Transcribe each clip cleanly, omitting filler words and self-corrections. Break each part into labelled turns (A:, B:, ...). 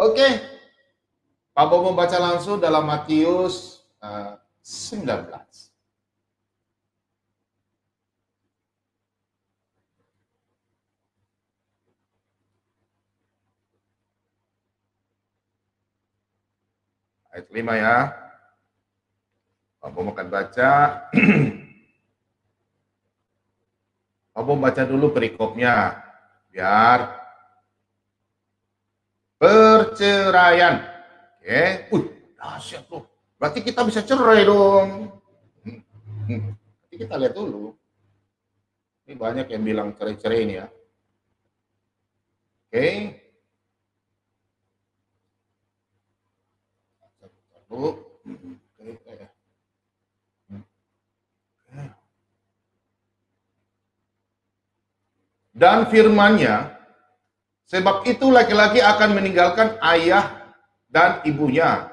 A: Oke, Pak Bobo membaca langsung dalam Matius 19. Ayat 5 ya. Pak Bobo akan baca. Pak Bobo baca dulu perikopnya. Biar perceraian. Oke. Dahsyat loh. Berarti kita bisa cerai dong. Nanti kita lihat dulu. Ini banyak yang bilang cerai-cerai ini ya. Oke. Dan firman-Nya, sebab itu laki-laki akan meninggalkan ayah dan ibunya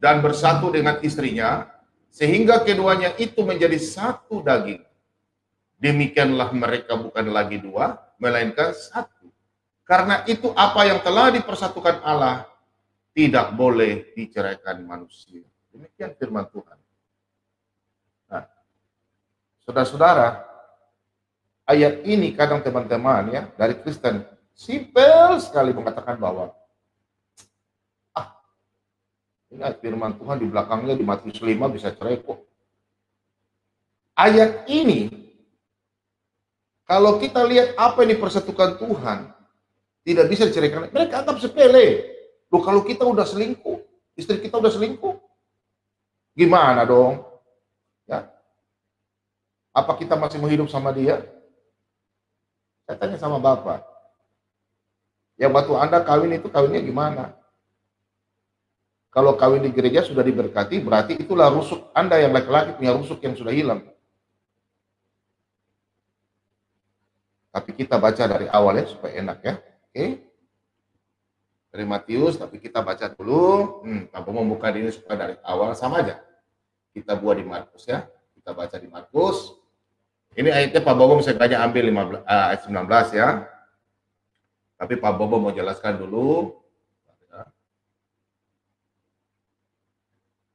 A: dan bersatu dengan istrinya, sehingga keduanya itu menjadi satu daging. Demikianlah mereka bukan lagi dua, melainkan satu. Karena itu apa yang telah dipersatukan Allah tidak boleh diceraikan manusia. Demikian firman Tuhan. Nah, saudara-saudara, ayat ini kadang teman-teman ya dari Kristen simpel sekali mengatakan bahwa ini firman Tuhan di belakangnya di Matius 5 bisa cerai kok. Ayat ini kalau kita lihat apa yang dipersatukan Tuhan tidak bisa diceraikan. Mereka anggap sepele. Loh, kalau kita udah selingkuh, istri kita udah selingkuh, gimana dong? Ya. Apa kita masih mau hidup sama dia? Saya tanya sama Bapak. Yang waktu Anda kawin itu kawinnya gimana? Kalau kawin di gereja sudah diberkati, berarti itulah rusuk Anda yang laki-laki punya rusuk yang sudah hilang. Tapi kita baca dari awal ya supaya enak ya. Oke. Dari Matius, tapi kita baca dulu. Tanpa membuka ini supaya dari awal sama aja. Kita buat di Markus ya. Kita baca di Markus. Ini ayatnya Pak Bobo sengaja ambil ayat 19 ya. Tapi Pak Bobo mau jelaskan dulu.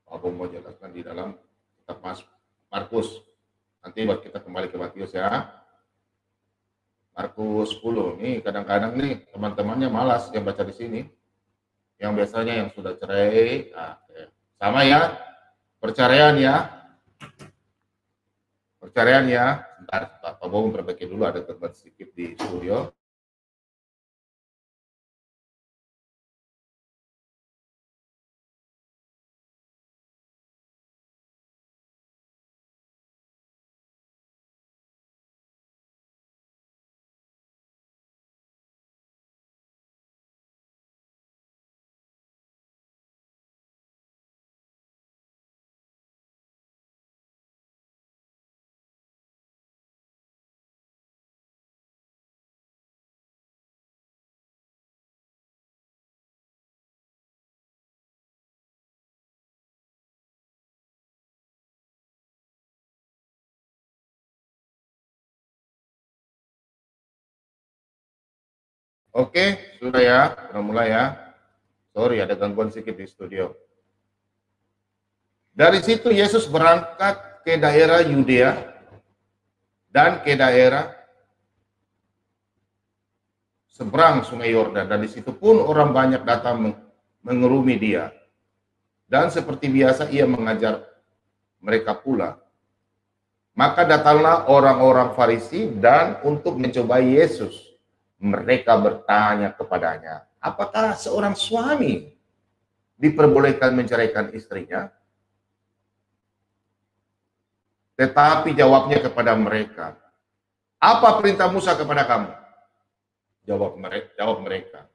A: Pak Bobo mau jelaskan di dalam kitab Markus. Nanti buat kita kembali ke Matius ya. Markus 10. Nih kadang-kadang nih teman-temannya malas yang baca di sini. Yang biasanya yang sudah cerai. Nah, sama ya. Perceraian ya. Perceraian ya. Sebentar, Pak Bobo memperbaiki dulu, ada terbat sedikit di studio. Oke, sudah ya, sudah mulai ya. Sorry, ada gangguan sedikit di studio. Dari situ Yesus berangkat ke daerah Yudea dan ke daerah seberang Sungai Yordan, dan di situ pun orang banyak datang mengerumuni dia. Dan seperti biasa ia mengajar mereka pula. Maka datanglah orang-orang Farisi dan untuk mencobai Yesus, mereka bertanya kepadanya, apakah seorang suami diperbolehkan menceraikan istrinya? Tetapi jawabnya kepada mereka, apa perintah Musa kepada kamu? Jawab mereka,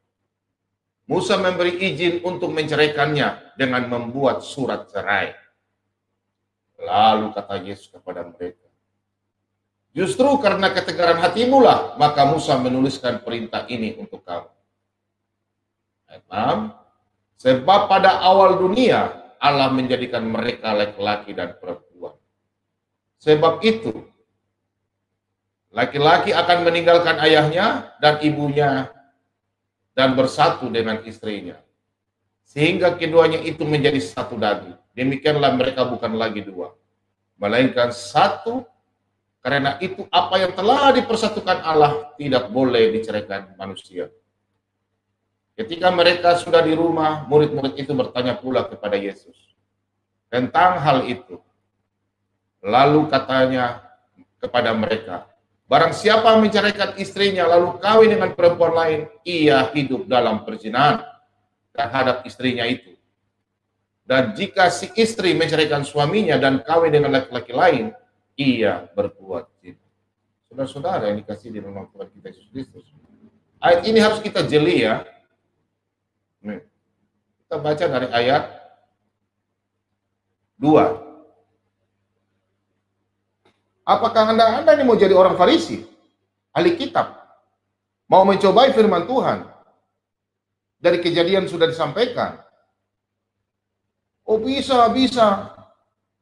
A: Musa memberi izin untuk menceraikannya dengan membuat surat cerai. Lalu kata Yesus kepada mereka, justru karena ketegaran hatimu lah, maka Musa menuliskan perintah ini untuk kamu. Ayat 6, sebab pada awal dunia Allah menjadikan mereka laki-laki dan perempuan. Sebab itu, laki-laki akan meninggalkan ayahnya dan ibunya dan bersatu dengan istrinya. sehingga keduanya itu menjadi satu daging. Demikianlah mereka bukan lagi dua, melainkan satu. Karena itu apa yang telah dipersatukan Allah tidak boleh diceraikan manusia. Ketika mereka sudah di rumah, murid-murid itu bertanya pula kepada Yesus tentang hal itu. Lalu katanya kepada mereka, barang siapa menceraikan istrinya lalu kawin dengan perempuan lain, ia hidup dalam perzinahan terhadap istrinya itu. Dan jika si istri menceraikan suaminya dan kawin dengan laki-laki lain, ia berbuat zina. Saudara-saudara yang dikasih di dalam Tuhan kita Yesus Kristus. Ayat ini harus kita jeli ya. Nih, kita baca dari ayat 2. Apakah Anda ini mau jadi orang Farisi, ahli kitab, mau mencobai firman Tuhan? Dari kejadian sudah disampaikan. Oh bisa.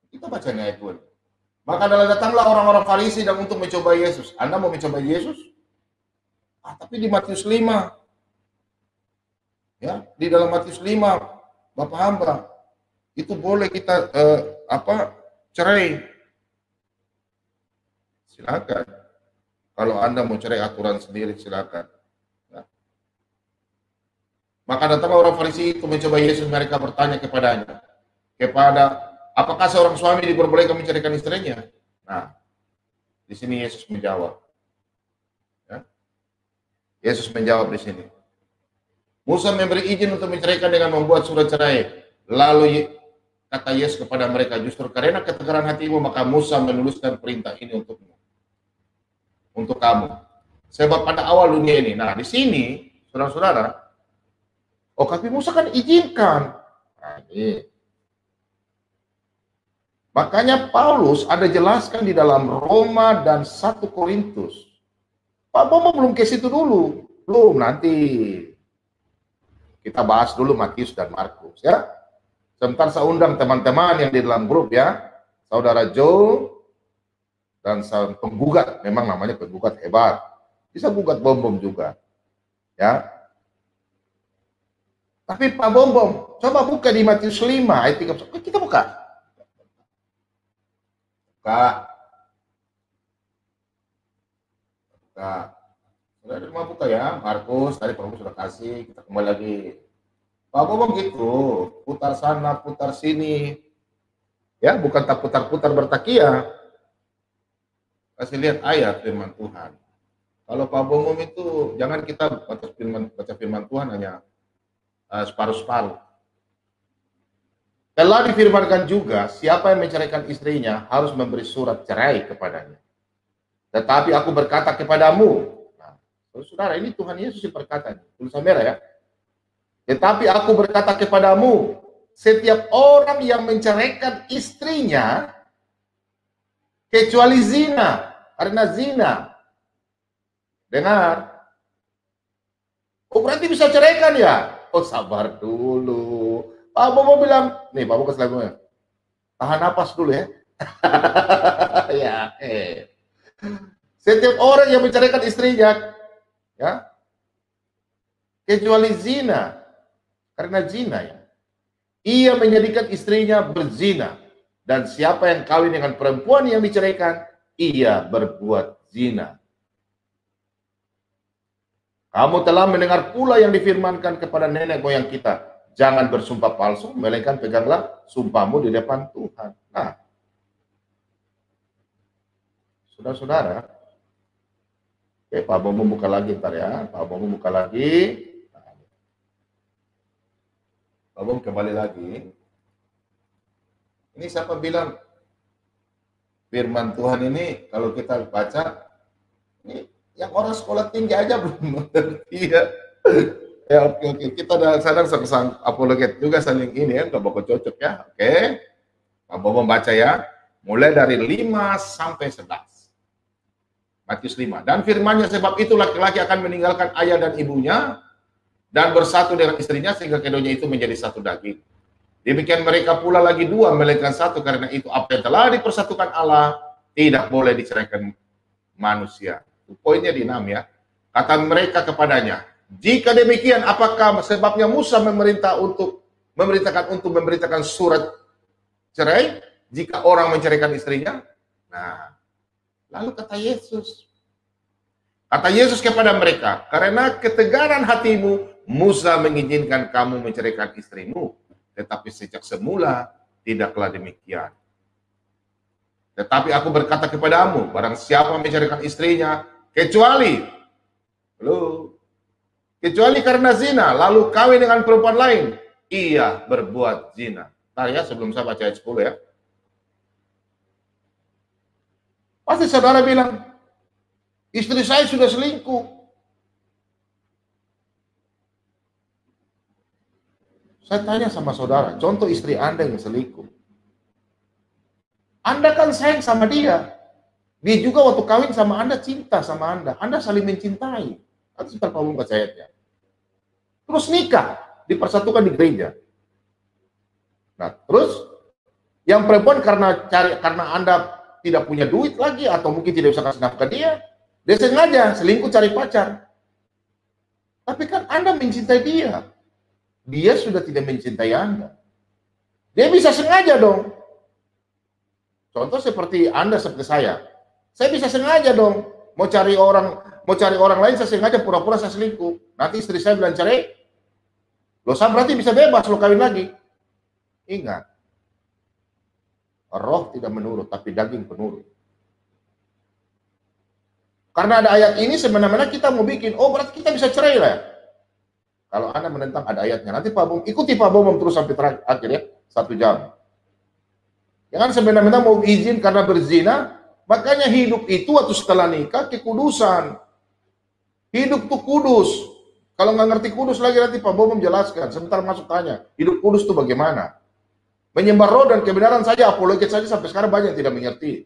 A: Kita bacanya ayat 2. Maka datanglah orang-orang Farisi dan untuk mencoba Yesus. Anda mau mencoba Yesus? Tapi di Matius 5. Ya, di dalam Matius 5, Bapak hamba, itu boleh kita cerai. Silakan. Kalau Anda mau cerai aturan sendiri, silakan. Ya. Maka datanglah orang Farisi itu mencoba Yesus, mereka bertanya kepadanya. Apakah seorang suami diperbolehkan menceraikan istrinya? Nah, di sini Yesus menjawab. Ya. Yesus menjawab di sini. Musa memberi izin untuk menceraikan dengan membuat surat cerai. Lalu kata Yesus kepada mereka, justru karena ketegaran hatimu maka Musa menuliskan perintah ini untukmu, untuk kamu. Sebab pada awal dunia ini. Nah, di sini, saudara-saudara, tapi Musa kan izinkan. Nah, ini. Makanya Paulus ada jelaskan di dalam Roma dan 1 Korintus. Pak Bomo belum ke situ dulu. Belum, nanti. Kita bahas dulu Matius dan Markus ya. Sebentar saya undang teman-teman yang di dalam grup ya. Saudara Joe dan penggugat, memang namanya penggugat hebat. Bisa gugat Bom juga. Ya. Tapi Pak Bom, coba buka di Matius 5 ayat 31. Kita buka. Sudah rumah buka ya, Markus, tadi Pak sudah kasih, kita kembali lagi. Pak Bom gitu, putar sana, putar sini. Ya, bukan tak putar-putar bertakia. Kasih lihat ayat firman Tuhan. Kalau Pak Bom itu, jangan kita baca firman Tuhan hanya separuh-separuh. Telah difirmankan juga, siapa yang menceraikan istrinya harus memberi surat cerai kepadanya. Tetapi aku berkata kepadamu, nah, saudara, ini Tuhan Yesus yang berkata, tulisan merah ya. Tetapi aku berkata kepadamu, setiap orang yang menceraikan istrinya, kecuali zina, karena zina. Dengar. Oh berarti bisa ceraikan ya? Oh sabar dulu. Pak Bobo bilang, nih Pak Bobo kasih lagunya. Tahan napas dulu ya. Ya, Setiap orang yang menceraikan istrinya, ya, kecuali zina, karena zina ya, ia menjadikan istrinya berzina, dan siapa yang kawin dengan perempuan yang diceraikan, ia berbuat zina. Kamu telah mendengar pula yang difirmankan kepada nenek moyang kita, jangan bersumpah palsu, melainkan peganglah sumpahmu di depan Tuhan. Nah, saudara-saudara, oke, Pak Bomo buka lagi ntar ya, Pak Bomo buka lagi. Pak Bomo kembali lagi. Ini siapa bilang firman Tuhan ini kalau kita baca, ini yang orang sekolah tinggi aja belum mengerti ya. Ya oke. Kita sadar sang apologet juga saling ini ya, nggak bakal cocok ya. Oke. Pak Bobo baca ya. Mulai dari 5 sampai 11. Matius 5. Dan firman-Nya, sebab itu laki-laki akan meninggalkan ayah dan ibunya dan bersatu dengan istrinya sehingga keduanya itu menjadi satu daging. Demikian mereka pula lagi dua, melainkan satu. Karena itu apa yang telah dipersatukan Allah tidak boleh diceraikan manusia. Poinnya di 6 ya. Kata mereka kepadanya, jika demikian, apakah sebabnya Musa memerintah untuk memberitakan surat cerai jika orang menceraikan istrinya? Nah, lalu kata Yesus kepada mereka, karena ketegaran hatimu, Musa mengizinkan kamu menceraikan istrimu, tetapi sejak semula tidaklah demikian. Tetapi aku berkata kepadamu, barang siapa menceraikan istrinya, kecuali karena zina, lalu kawin dengan perempuan lain, ia berbuat zina. Nah ya, sebelum saya baca ayat 10 ya. Pasti saudara bilang, istri saya sudah selingkuh. Saya tanya sama saudara, contoh istri Anda yang selingkuh. Anda kan sayang sama dia. Dia juga waktu kawin sama Anda, cinta sama Anda. Anda saling mencintai. Itu sebentar Pak baca ayatnya. Terus nikah, dipersatukan di gereja. Nah, terus yang perempuan karena Anda tidak punya duit lagi atau mungkin tidak bisa kasih nafkah dia sengaja selingkuh cari pacar. Tapi kan Anda mencintai dia. Dia sudah tidak mencintai Anda. Dia bisa sengaja dong. Contoh seperti Anda seperti saya. Saya bisa sengaja dong mau cari orang lain, saya sengaja pura-pura saya selingkuh. Nanti istri saya bilang cerai. Loh, saya berarti bisa bebas lo kawin lagi. Ingat, roh tidak menurut, tapi daging penurut. Karena ada ayat ini, semena-mena kita mau bikin, oh berarti kita bisa cerai lah. Kalau Anda menentang ada ayatnya, nanti Pak Bom, ikuti Pak Bom terus sampai terakhir ya, 1 jam. Jangan semena-mena mau izin karena berzina, makanya hidup itu waktu setelah nikah kekudusan. Hidup tuh kudus. Kalau nggak ngerti kudus lagi nanti Pak Bom menjelaskan. Sebentar masuk tanya, hidup kudus tuh bagaimana? Menyembah roh dan kebenaran saja, apologet saja sampai sekarang banyak yang tidak mengerti.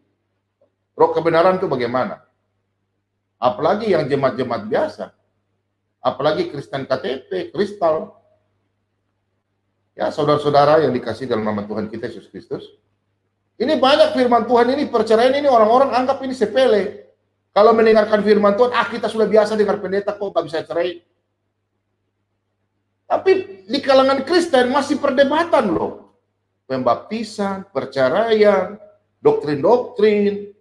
A: Roh kebenaran itu bagaimana? Apalagi yang jemaat-jemaat biasa. Apalagi Kristen KTP, kristal. Ya, saudara-saudara yang dikasih dalam nama Tuhan kita Yesus Kristus. Ini banyak firman Tuhan ini, perceraian ini orang-orang anggap ini sepele. Kalau mendengarkan firman Tuhan, kita sudah biasa dengar pendeta kok nggak bisa cerai. Tapi di kalangan Kristen masih perdebatan loh. Pembaptisan, perceraian, doktrin-doktrin.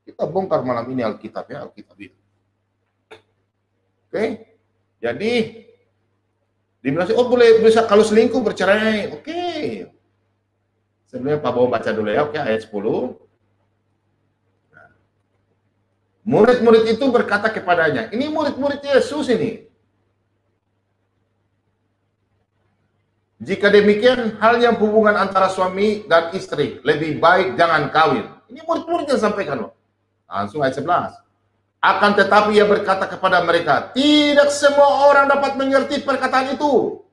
A: Kita bongkar malam ini Alkitab ya, Alkitab itu. Oke, jadi dibilang oh boleh bisa kalau selingkuh bercerai, oke. Sebelumnya Pak Bowo baca dulu ya, oke, ayat 10. Nah, murid-murid itu berkata kepadanya, ini murid-murid Yesus ini. Jika demikian, halnya hubungan antara suami dan istri, lebih baik jangan kawin. Ini murid-murid yang sampaikan loh. Langsung ayat 11. Akan tetapi ia berkata kepada mereka, tidak semua orang dapat mengerti perkataan itu.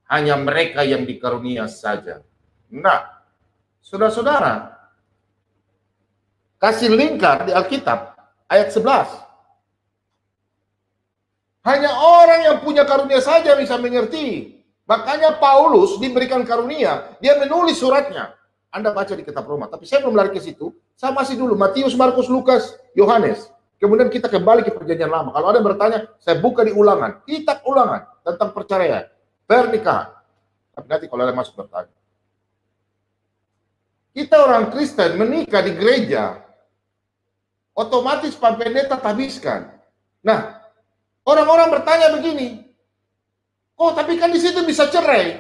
A: Hanya mereka yang dikarunia saja. Nah, saudara-saudara, kasih lingkar di Alkitab, ayat 11. Hanya orang yang punya karunia saja bisa mengerti. Makanya Paulus diberikan karunia, dia menulis suratnya. Anda baca di kitab Roma, tapi saya belum lari ke situ. Saya masih dulu, Matius, Markus, Lukas, Yohanes. Kemudian kita kembali ke perjanjian lama. Kalau ada bertanya, saya buka di ulangan. Kitab ulangan tentang perceraian, pernikahan. Tapi nanti kalau ada masuk bertanya. Kita orang Kristen menikah di gereja, otomatis Pak Pendeta tabiskan. Nah, orang-orang bertanya begini, oh tapi kan di situ bisa cerai.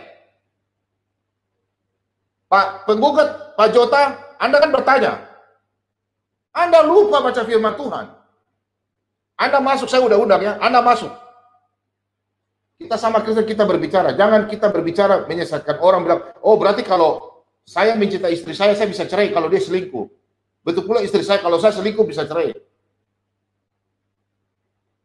A: Pak penggugat, Pak Jota, Anda kan bertanya, Anda lupa baca firman Tuhan. Anda masuk, saya udah undang ya, Anda masuk. Kita sama Kristen kita berbicara, jangan kita berbicara menyesatkan orang bilang, oh berarti kalau saya mencintai istri saya bisa cerai kalau dia selingkuh. Betul pula istri saya, kalau saya selingkuh bisa cerai.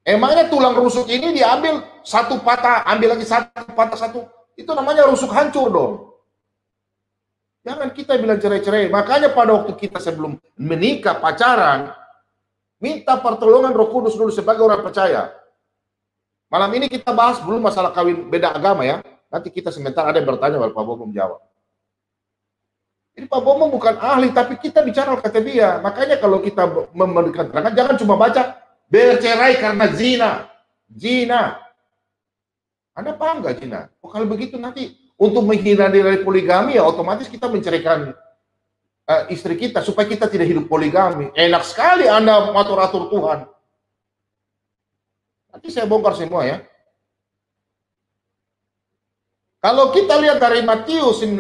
A: Emangnya tulang rusuk ini diambil satu patah, ambil lagi satu patah satu, itu namanya rusuk hancur dong. Jangan kita bilang cerai-cerai. Makanya pada waktu kita sebelum menikah, pacaran, minta pertolongan Roh Kudus dulu sebagai orang percaya. Malam ini kita bahas belum masalah kawin beda agama ya. Nanti kita sebentar ada yang bertanya, Pak Bowo menjawab. Jadi Pak Bowo bukan ahli, tapi kita bicara kata dia. Makanya kalau kita memberikan keterangan, jangan cuma baca bercerai karena zina. Zina. Anda paham nggak zina? Oh kalau begitu nanti untuk menghindari dari poligami, ya otomatis kita menceraikan istri kita supaya kita tidak hidup poligami. Enak sekali Anda atur-atur Tuhan. Nanti saya bongkar semua ya. Kalau kita lihat dari Matius 19,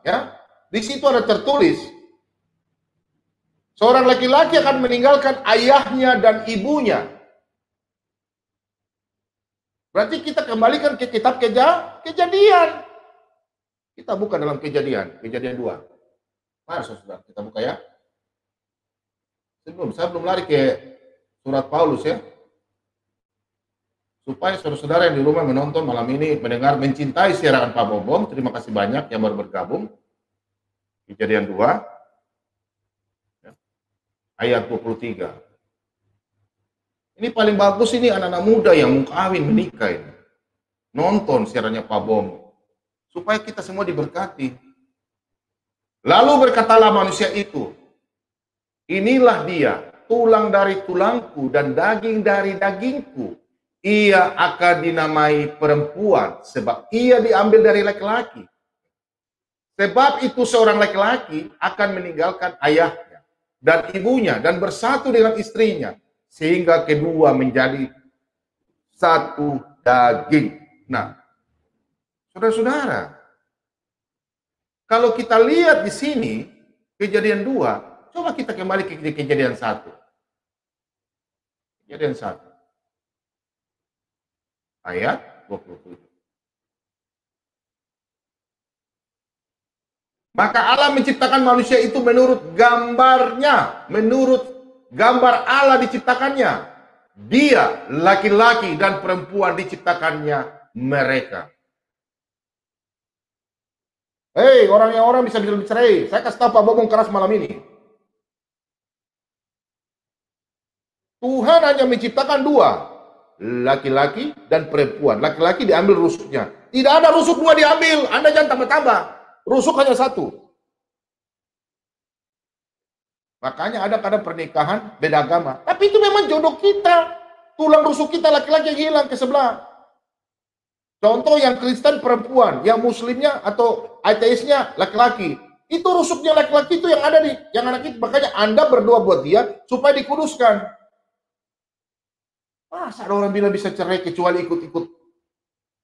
A: ya, di situ ada tertulis, seorang laki-laki akan meninggalkan ayahnya dan ibunya. Berarti kita kembalikan ke kitab Kejadian. Kita buka dalam Kejadian 2. Mari saudara, kita buka ya. Saya belum lari ke surat Paulus ya. Supaya saudara-saudara yang di rumah menonton malam ini, mendengar, mencintai siaran Pak Bobom. Terima kasih banyak yang baru bergabung. Kejadian 2, ayat 23. Ini paling bagus ini anak-anak muda yang mau kawin, menikah ini. Nonton siarannya Pak Bom. Supaya kita semua diberkati. Lalu berkatalah manusia itu, inilah dia, tulang dari tulangku dan daging dari dagingku. Ia akan dinamai perempuan, sebab ia diambil dari laki-laki. Sebab itu seorang laki-laki akan meninggalkan ayahnya dan ibunya dan bersatu dengan istrinya, sehingga kedua menjadi satu daging. Nah, saudara-saudara, kalau kita lihat di sini, Kejadian 2, coba kita kembali ke Kejadian 1. Kejadian 1. Ayat 27. Maka Allah menciptakan manusia itu menurut gambarnya, menurut gambar Allah diciptakannya. Dia, laki-laki dan perempuan diciptakannya mereka. Hei, orang bisa bercerai. Saya kasih tahu Pak Bobong keras malam ini. Tuhan hanya menciptakan 2. Laki-laki dan perempuan. Laki-laki diambil rusuknya. Tidak ada rusuk 2 diambil. Anda jangan tambah-tambah. Rusuk hanya 1. Makanya ada kadang pernikahan beda agama. Tapi itu memang jodoh kita. Tulang rusuk kita laki-laki yang hilang ke sebelah. Contoh yang Kristen perempuan, yang Muslimnya atau ateisnya laki-laki. Itu rusuknya laki-laki itu yang ada di yang anak itu. Makanya Anda berdoa buat dia supaya dikuduskan. Masa ada orang bilang bisa cerai kecuali ikut-ikut.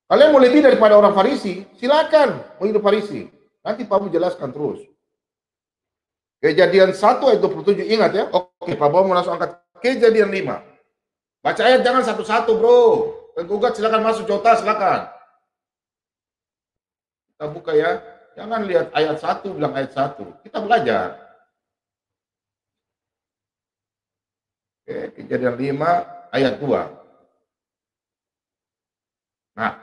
A: Kalian mau lebih daripada orang Farisi? Silakan mau hidup Farisi. Nanti Pak mau jelaskan terus. Kejadian 1 ayat 27, ingat ya. Oke, Pak mau langsung angkat Kejadian 5. Baca ayat jangan satu-satu, bro. Penggugat silakan masuk, Jota silakan. Kita buka ya. Jangan lihat ayat 1 bilang ayat 1. Kita belajar. Oke, Kejadian 5 ayat 2. Nah,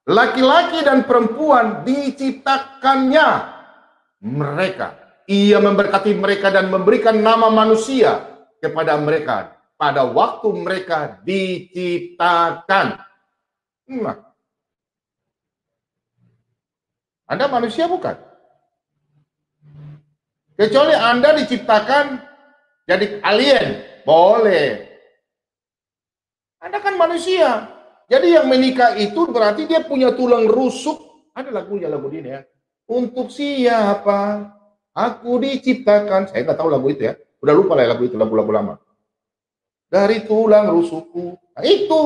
A: laki-laki dan perempuan diciptakannya mereka. Ia memberkati mereka dan memberikan nama manusia kepada mereka pada waktu mereka diciptakan. Nah, Anda manusia bukan? Kecuali Anda diciptakan jadi alien, boleh. Anda kan manusia. Jadi yang menikah itu berarti dia punya tulang rusuk. Ada lagunya, lagu ini ya. Untuk siapa aku diciptakan. Saya nggak tahu lagu itu ya. Udah lupa lah lagu itu, lagu-lagu lama. Dari tulang rusukku. Nah, itu.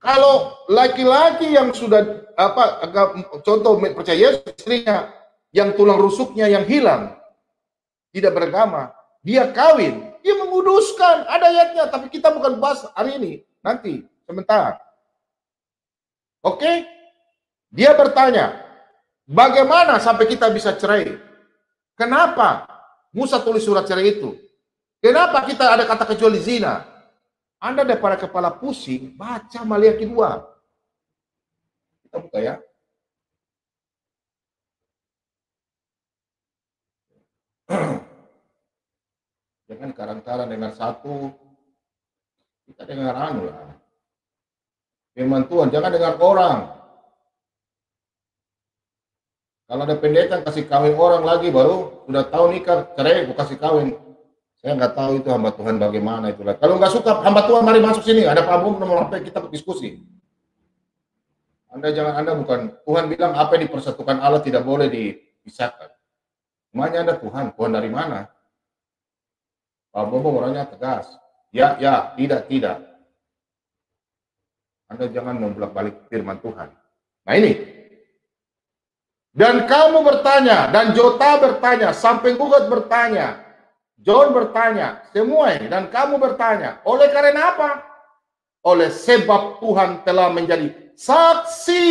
A: Kalau laki-laki yang sudah contoh percaya istrinya yang tulang rusuknya yang hilang, tidak beragama, dia kawin. Dia menguduskan, ada ayatnya, tapi kita bukan bahas hari ini, nanti, sebentar. Oke? Dia bertanya, bagaimana sampai kita bisa cerai? Kenapa Musa tulis surat cerai itu? Kenapa kita ada kata kecuali zina? Anda daripada kepala pusing, baca Maliaki 2. Kita buka ya. Jangan karang-karang dengar satu, kita dengar anu lah. Firman Tuhan, jangan dengar orang. Kalau ada pendeta kasih kawin orang lagi baru sudah tahu nikah, cerai, gue kasih kawin. Saya nggak tahu itu hamba Tuhan bagaimana itulah. Kalau nggak suka hamba Tuhan, mari masuk sini. Ada Pak Bom nomor HP kita diskusi. Anda bukan, Tuhan bilang apa yang dipersatukan Allah tidak boleh dipisahkan. Namanya Anda Tuhan dari mana? Pak Bobo orangnya tegas. Ya, tidak. Anda jangan membolak-balik firman Tuhan. Nah ini. Dan kamu bertanya, dan Jota bertanya, sampai Gugat bertanya, John bertanya, semua ini, dan kamu bertanya, oleh karena apa? Oleh sebab Tuhan telah menjadi saksi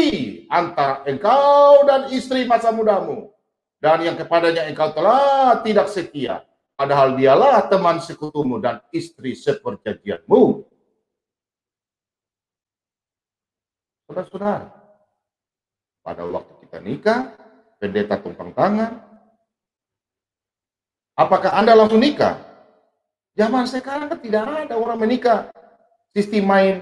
A: antara engkau dan istri masa mudamu, dan yang kepadanya engkau telah tidak setia, padahal dialah teman sekutumu dan istri seperjanjianmu. Saudara-saudara, pada waktu kita nikah, pendeta tumpang tangan. Apakah Anda langsung nikah? Zaman sekarang kan tidak ada orang menikah sistem main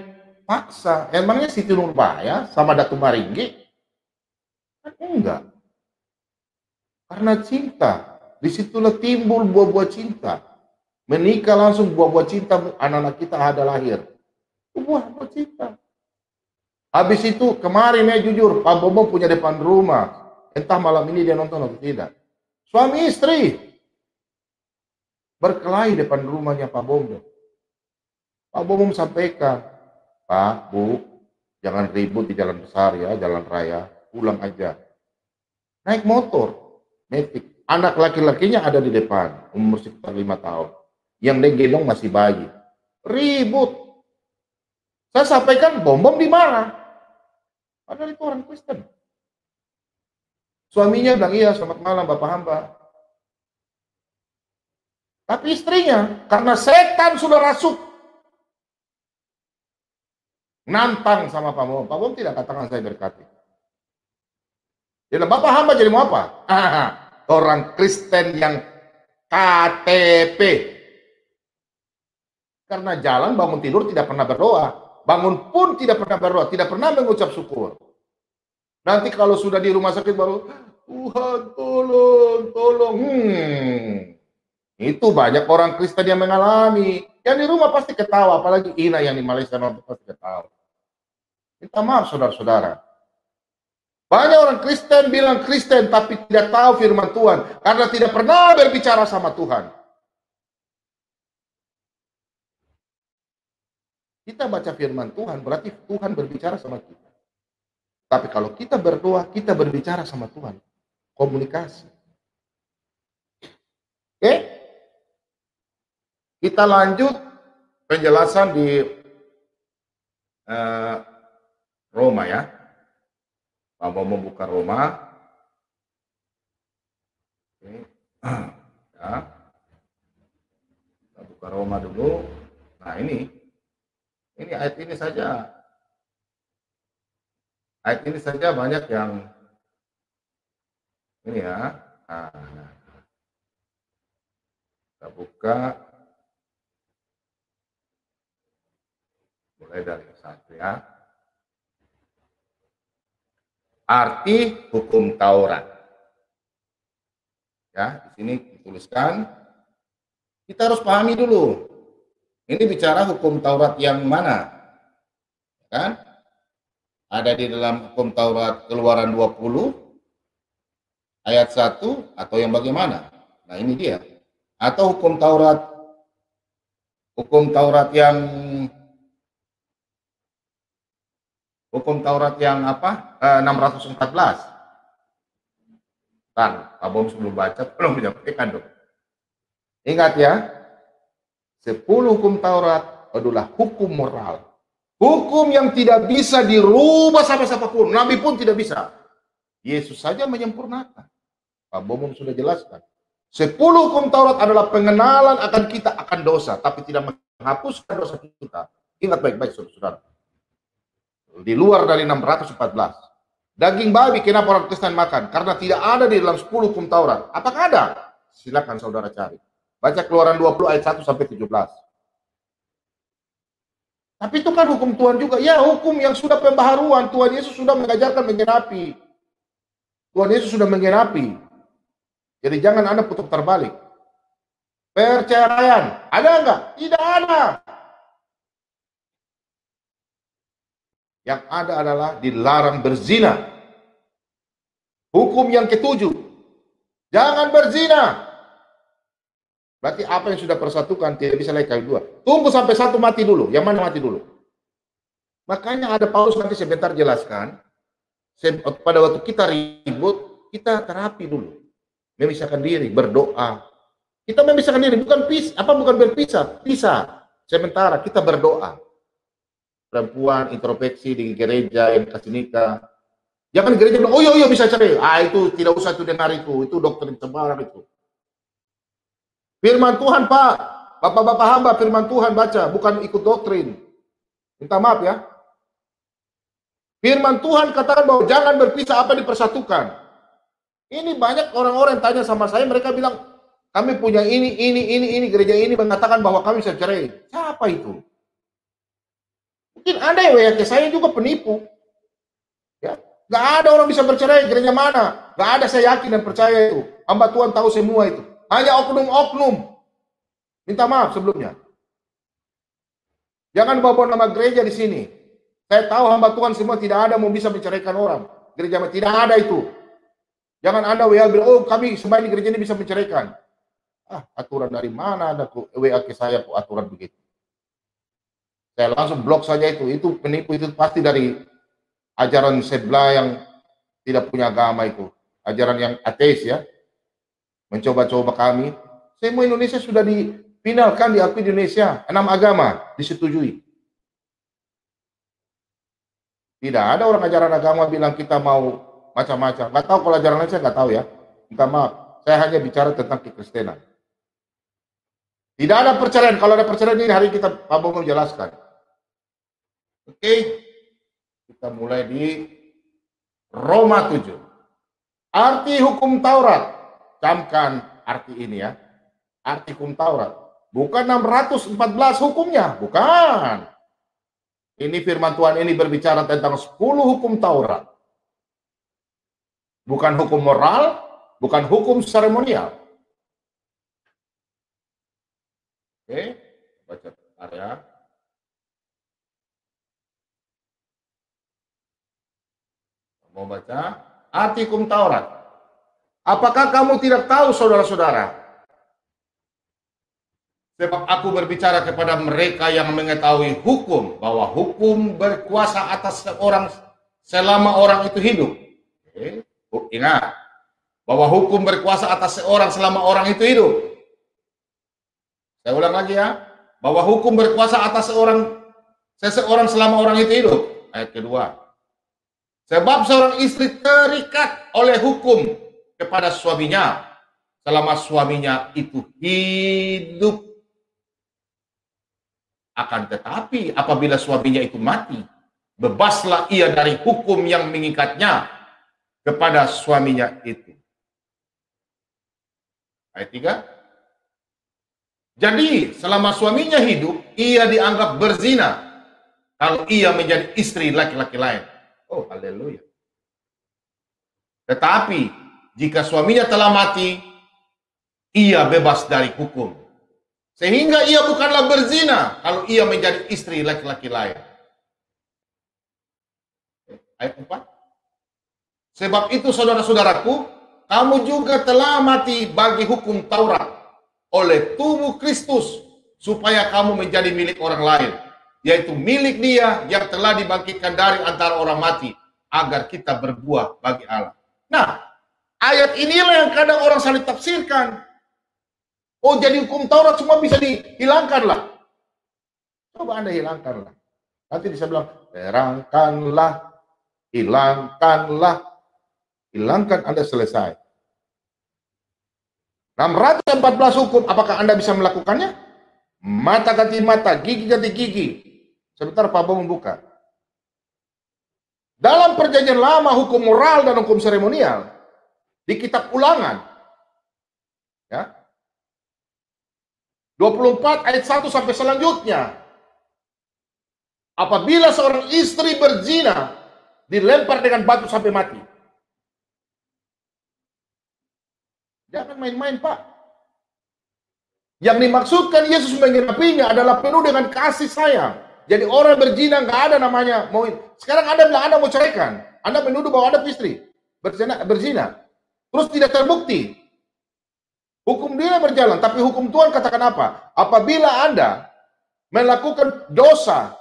A: paksa. Emangnya Siti Nurbaya sama Datu Maringgi? Kan enggak. Karena cinta. Disitulah timbul buah-buah cinta. Menikah langsung buah-buah cinta, anak-anak kita ada lahir. Buah-buah cinta. Habis itu kemarin ya jujur, Pak Bobo punya depan rumah. Entah malam ini dia nonton atau tidak. Suami istri berkelahi depan rumahnya Pak Bobo. Pak Bobo sampaikan, Pak, Bu, jangan ribut di jalan besar ya, jalan raya, pulang aja. Naik motor, metik. Anak laki-lakinya ada di depan, umur sekitar 5 tahun. Yang gendong masih bayi. Ribut. Saya sampaikan, bom dimarah. Padahal itu orang Kristen. Suaminya bilang, iya, selamat malam Bapak hamba. Tapi istrinya, karena setan sudah rasuk, nantang sama Pak Bobo. Pak Bobo tidak katakan saya berkati. Dia bilang, Bapak hamba jadi mau apa? Orang Kristen yang KTP. Karena jalan bangun tidur tidak pernah berdoa. Bangun pun tidak pernah berdoa. Tidak pernah mengucap syukur. Nanti kalau sudah di rumah sakit baru, Tuhan tolong. Itu banyak orang Kristen yang mengalami. Yang di rumah pasti ketawa. Apalagi Ina yang di Malaysia nonton pasti ketawa. Minta maaf saudara-saudara. Banyak orang Kristen bilang Kristen tapi tidak tahu firman Tuhan. Karena tidak pernah berbicara sama Tuhan. Kita baca firman Tuhan berarti Tuhan berbicara sama kita. Tapi kalau kita berdoa, kita berbicara sama Tuhan. Komunikasi. Oke? Kita lanjut penjelasan di Roma ya. Mau membuka Roma. Oke. Ya. Kita buka Roma dulu. Nah ini ayat ini saja. Ayat ini saja banyak yang ini ya. Nah. Kita buka. Mulai dari satu ya. Arti hukum Taurat. Ya, di sini dituliskan. Kita harus pahami dulu. Ini bicara hukum Taurat yang mana? Kan? Ada di dalam hukum Taurat Keluaran 20 ayat 1 atau yang bagaimana? Nah, ini dia. Atau hukum Taurat yang apa? 614. Pak Bom sebelum baca belum menyampaikan dong. Ingat ya, 10 hukum Taurat adalah hukum moral. Hukum yang tidak bisa dirubah sama siapapun. Nabi pun tidak bisa. Yesus saja menyempurnakan. Pak Bom sudah jelaskan. 10 hukum Taurat adalah pengenalan akan kita akan dosa, tapi tidak menghapuskan dosa kita. Ingat baik-baik saudara-saudara. Di luar dari 614. Daging babi kenapa orang Kristen makan? Karena tidak ada di dalam 10 hukum Taurat. Apakah ada? Silakan saudara cari. Baca Keluaran 20 ayat 1 sampai 17. Tapi itu kan hukum Tuhan juga. Ya, hukum yang sudah pembaharuan. Tuhan Yesus sudah mengajarkan menggenapi. Tuhan Yesus sudah menggenapi. Jadi jangan Anda putar terbalik. Perceraian, ada enggak? Tidak ada. Yang ada adalah dilarang berzina. Hukum yang ketujuh, jangan berzina. Berarti apa yang sudah persatukan tidak bisa lagi kali dua. Tunggu sampai satu mati dulu. Yang mana mati dulu? Makanya ada Paulus nanti sebentar jelaskan. Pada waktu kita ribut, kita terapi dulu. Memisahkan diri, berdoa. Kita memisahkan diri, bukan berpisah. Pisah. Sementara kita berdoa. Perempuan introspeksi di gereja yang kasih nikah. Jangan gereja bilang, oh iya bisa cerai. Itu tidak usah itu dengar itu doktrin sembarang itu. Firman Tuhan, Pak. Bapak-bapak hamba firman Tuhan baca, bukan ikut doktrin. Minta maaf ya. Firman Tuhan katakan bahwa jangan berpisah apa dipersatukan. Ini banyak orang-orang yang tanya sama saya, mereka bilang, kami punya ini, gereja ini mengatakan bahwa kami bisa cerai. Siapa itu? Mungkin ada yang ke saya juga penipu. Ya, nggak ada orang bisa bercerai, gereja mana? Nggak ada, saya yakin dan percaya itu. Hamba Tuhan tahu semua itu. Hanya oknum-oknum. Minta maaf sebelumnya. Jangan bawa nama gereja di sini. Saya tahu hamba Tuhan semua tidak ada mau bisa menceraikan orang. Gereja tidak ada itu. Jangan Anda WA bilang, oh kami sebaik di gereja ini bisa menceraikan. Aturan dari mana ada WA ke saya kok aturan begitu. Saya langsung blok saja itu. Itu penipu, itu pasti dari ajaran sebelah yang tidak punya agama itu. Ajaran yang ateis ya. Mencoba-coba kami. Semua Indonesia sudah dipinalkan, diakui di Indonesia. 6 agama disetujui. Tidak ada orang ajaran agama bilang kita mau macam-macam. Nggak tahu kalau ajaran lain saya nggak tahu ya. Minta maaf. Saya hanya bicara tentang kekristenan. Tidak ada perceraian. Kalau ada perceraian ini hari kita Pak Bomo menjelaskan. Oke. Kita mulai di Roma 7. Arti hukum Taurat. Camkan arti ini ya. Arti hukum Taurat. Bukan 614 hukumnya. Bukan. Ini firman Tuhan ini berbicara tentang 10 hukum Taurat. Bukan hukum moral, bukan hukum seremonial. Oke, baca area. Mau baca? Arti hukum Taurat. Apakah kamu tidak tahu, saudara-saudara? Sebab aku berbicara kepada mereka yang mengetahui hukum, bahwa hukum berkuasa atas seorang selama orang itu hidup. Ingat, bahwa hukum berkuasa atas seorang selama orang itu hidup. Saya ulang lagi ya, bahwa hukum berkuasa atas seseorang selama orang itu hidup. Ayat kedua. Sebab seorang istri terikat oleh hukum kepada suaminya selama suaminya itu hidup. Akan tetapi apabila suaminya itu mati, bebaslah ia dari hukum yang mengikatnya kepada suaminya itu. Ayat 3. Jadi selama suaminya hidup, ia dianggap berzina kalau ia menjadi istri laki-laki lain. Oh, haleluya. Tetapi jika suaminya telah mati, ia bebas dari hukum. Sehingga ia bukanlah berzina kalau ia menjadi istri laki-laki lain. Ayat 4. Sebab itu saudara-saudaraku, kamu juga telah mati bagi hukum Taurat oleh tubuh Kristus, supaya kamu menjadi milik orang lain, yaitu milik Dia yang telah dibangkitkan dari antara orang mati, agar kita berbuah bagi Allah. Nah, ayat inilah yang kadang orang saling tafsirkan. Oh, jadi hukum Taurat semua bisa dihilangkan lah. Coba Anda hilangkanlah. Nanti bisa bilang, terangkanlah, hilangkanlah. Hilangkan, Anda selesai. 614 hukum, apakah Anda bisa melakukannya? Mata ganti mata, gigi ganti gigi. Sebentar Pak Bomo membuka. Dalam perjanjian lama, hukum moral dan hukum seremonial, di kitab Ulangan, ya, 24 ayat 1 sampai selanjutnya. Apabila seorang istri berzina, dilempar dengan batu sampai mati. Jangan main-main, Pak. Yang dimaksudkan Yesus menggenapinya adalah penuh dengan kasih sayang. Jadi orang berzina nggak ada namanya mau. Sekarang Anda bilang Anda mau ceraikan, Anda menuduh bahwa Anda istri berzina, terus tidak terbukti. Hukum dia berjalan, tapi hukum Tuhan katakan apa? Apabila Anda melakukan dosa,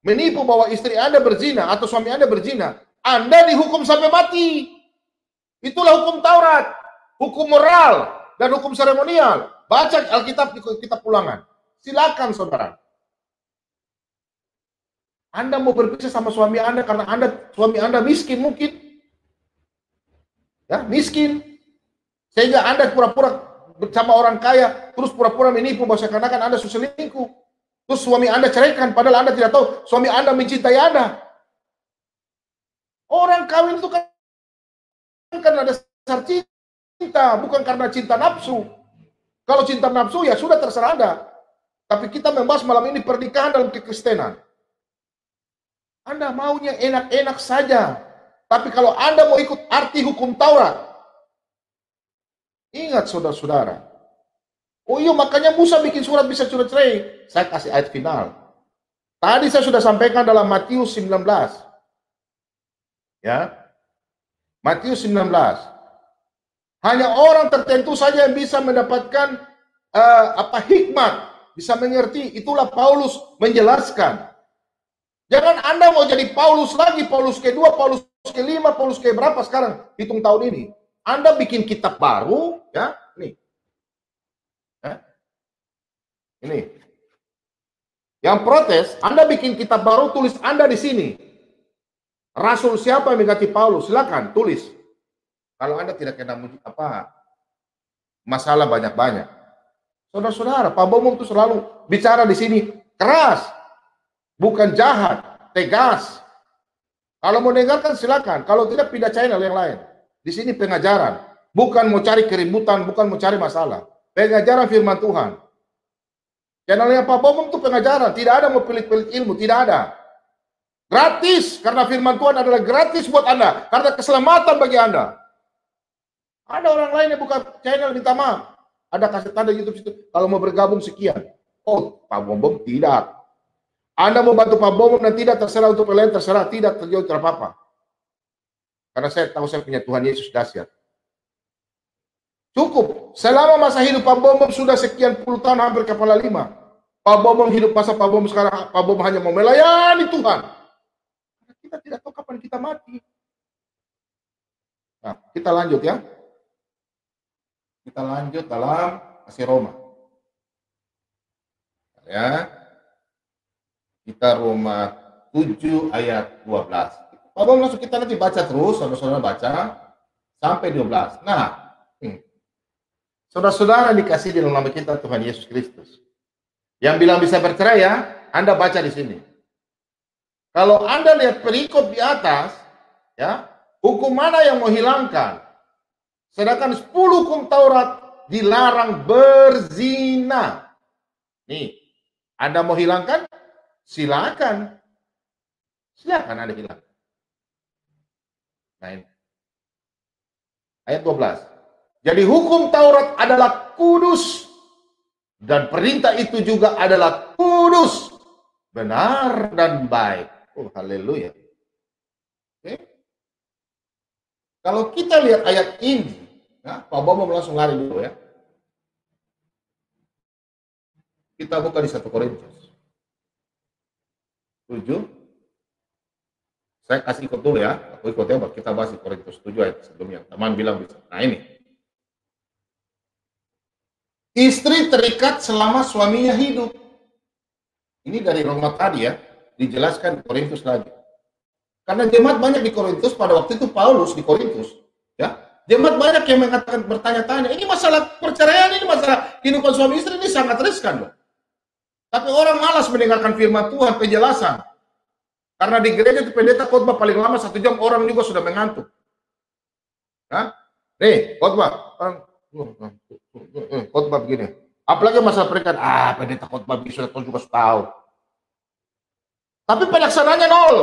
A: menipu bahwa istri Anda berzina atau suami Anda berzina, Anda dihukum sampai mati. Itulah hukum Taurat, hukum moral dan hukum seremonial. Baca Alkitab di kitab Ulangan. Silakan saudara. Anda mau berpisah sama suami Anda karena suami Anda miskin mungkin. Ya, miskin. Sehingga Anda pura-pura bersama orang kaya, terus pura-pura menipu bahwa seakan-akan Anda selingkuh. Terus suami Anda ceraikan, padahal Anda tidak tahu suami Anda mencintai Anda. Orang kawin itu kan karena dasar cinta, bukan karena cinta nafsu. Kalau cinta nafsu ya sudah terserah Anda. Tapi kita membahas malam ini pernikahan dalam kekristenan. Anda maunya enak-enak saja. Tapi kalau Anda mau ikut arti hukum Taurat, ingat saudara-saudara. Oh iya, makanya Musa bikin surat bisa cerai. Saya kasih ayat final. Tadi saya sudah sampaikan dalam Matius 19. Ya. Matius 19. Hanya orang tertentu saja yang bisa mendapatkan hikmat, bisa mengerti. Itulah Paulus menjelaskan. Jangan Anda mau jadi Paulus lagi, Paulus kedua, Paulus kelima, Paulus ke berapa sekarang, hitung tahun ini. Anda bikin kitab baru, ya, nih. Ya. Ini. Yang protes, Anda bikin kitab baru, tulis Anda di sini. Rasul siapa yang mengganti Paulus? Silakan tulis. Kalau Anda tidak kena masalah banyak-banyak. Saudara-saudara, Pak Bomong itu selalu bicara di sini keras. Bukan jahat, tegas. Kalau mau dengarkan silakan, kalau tidak pindah channel yang lain. Di sini pengajaran, bukan mau cari keributan, bukan mau cari masalah. Pengajaran firman Tuhan. Channelnya Pak Bomong itu pengajaran, tidak ada mau pelit-pelit ilmu, tidak ada. Gratis, karena firman Tuhan adalah gratis buat Anda, karena keselamatan bagi Anda. Ada orang lain yang buka channel minta maaf. Ada kasih tanda YouTube situ, kalau mau bergabung sekian. Oh, Pak Bomong tidak. Anda mau bantu Pak Bomong dan tidak terserah untuk lain, terserah, tidak terjauh tidak apa-apa. Karena saya tahu saya punya Tuhan Yesus dahsyat. Cukup. Selama masa hidup Pak Bomong sudah sekian puluh tahun, hampir kepala 5. Pak Bomong hidup masa Pak Bomong sekarang, Pak Bomong hanya mau melayani Tuhan. Kita tidak tahu kapan kita mati. Nah, kita lanjut ya. Kita lanjut dalam kasih Roma. Ya. Kita Roma 7 ayat 12. Pak Bomong langsung kita nanti baca terus, saudara-saudara baca sampai 12. Nah, saudara-saudara dikasih di dalam nama kita Tuhan Yesus Kristus. Yang bilang bisa bercerai ya, Anda baca di sini. Kalau Anda lihat perikop di atas, ya, hukum mana yang mau hilangkan? Sedangkan 10 hukum Taurat dilarang berzina. Nih, Anda mau hilangkan? Silakan. Silakan Anda hilangkan. Nah, ini. Ayat 12. Jadi hukum Taurat adalah kudus. Dan perintah itu juga adalah kudus. Benar dan baik. Oh, haleluya. Oke. Kalau kita lihat ayat ini, ya, Pak Bomong langsung lari dulu ya. Kita buka di 1 Korintus 7. Saya kasih ikut dulu ya. Aku ikut ya, kita bahas di Korintus 7 ayat sebelumnya. Teman bilang bisa. Nah ini. Istri terikat selama suaminya hidup. Ini dari Roma tadi ya. Dijelaskan di Korintus lagi. Karena jemaat banyak di Korintus, pada waktu itu Paulus di Korintus. Ya, jemaat banyak yang mengatakan bertanya-tanya, ini masalah perceraian, ini masalah kehidupan suami istri, ini sangat riskan loh. Tapi orang malas mendengarkan firman Tuhan, penjelasan. Karena di gereja itu pendeta khotbah paling lama 1 jam, orang juga sudah mengantuk. Hah? Nih, khotbah. Khotbah begini. Apalagi masalah pernikahan, pendeta khotbah bisa sudah juga tahu. Tapi pelaksanaannya nol.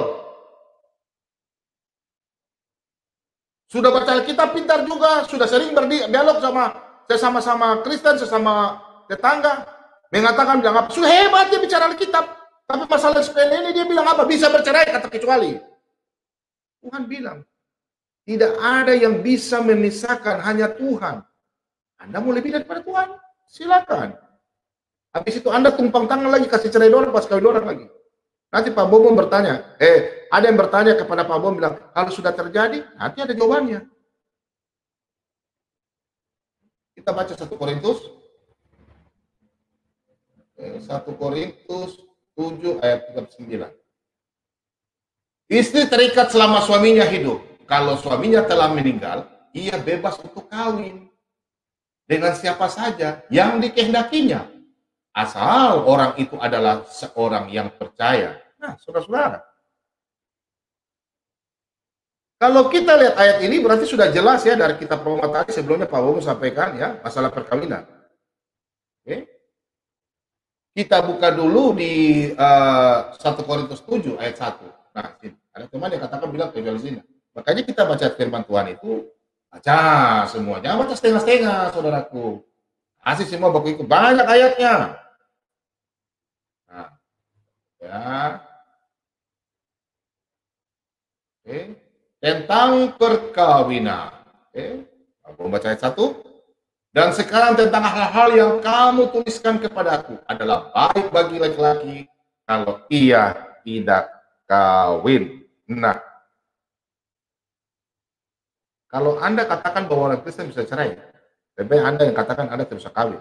A: Sudah baca Alkitab pintar juga, sudah sering berdialog sama Kristen, sesama tetangga, mengatakan bilang apa? Sudah hebat dia bicara Alkitab. Tapi masalah sepele ini dia bilang apa? Bisa bercerai, kata kecuali. Tuhan bilang, tidak ada yang bisa memisahkan, hanya Tuhan. Anda mau lebih daripada Tuhan? Silakan. Habis itu Anda tumpang tangan lagi, kasih cerai orang, pas kawin orang lagi. Nanti Pak Bobo bertanya, ada yang bertanya kepada Pak Bobo bilang, kalau sudah terjadi, nanti ada jawabannya. Kita baca 1 Korintus 7 ayat 39. Istri terikat selama suaminya hidup. Kalau suaminya telah meninggal, ia bebas untuk kawin dengan siapa saja yang dikehendakinya, asal orang itu adalah seorang yang percaya. Nah, saudara-saudara, kalau kita lihat ayat ini berarti sudah jelas ya dari kitab Roma tadi sebelumnya Pak Bobo sampaikan ya masalah perkawinan. Oke. Kita buka dulu di 1 Korintus 7 ayat 1. Nah, ada teman yang katakan bilang kecuali zina. Makanya kita baca firman Tuhan itu baca semuanya, baca setengah-setengah, saudaraku. Kasih semua baku ikut, banyak ayatnya. Nah, ya. Oke. Tentang perkawinan. Oke. Aku baca ayat 1. Dan sekarang tentang hal-hal yang kamu tuliskan kepadaku adalah baik bagi laki-laki kalau ia tidak kawin. Nah, kalau Anda katakan bahwa orang Kristen bisa cerai, lebih baik Anda yang katakan Anda tidak bisa kawin.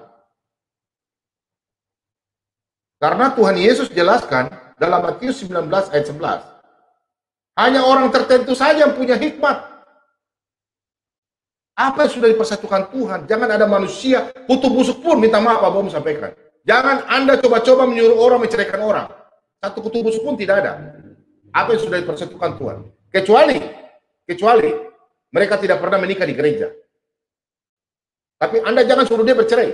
A: Karena Tuhan Yesus jelaskan dalam Matius 19 ayat 11, hanya orang tertentu saja yang punya hikmat. Apa yang sudah dipersatukan Tuhan, jangan ada manusia kutu busuk pun minta maaf, Pak Bobo sampaikan. Jangan Anda coba-coba menyuruh orang menceraikan orang. Satu kutu busuk pun tidak ada. Apa yang sudah dipersatukan Tuhan. Kecuali mereka tidak pernah menikah di gereja. Tapi Anda jangan suruh dia bercerai.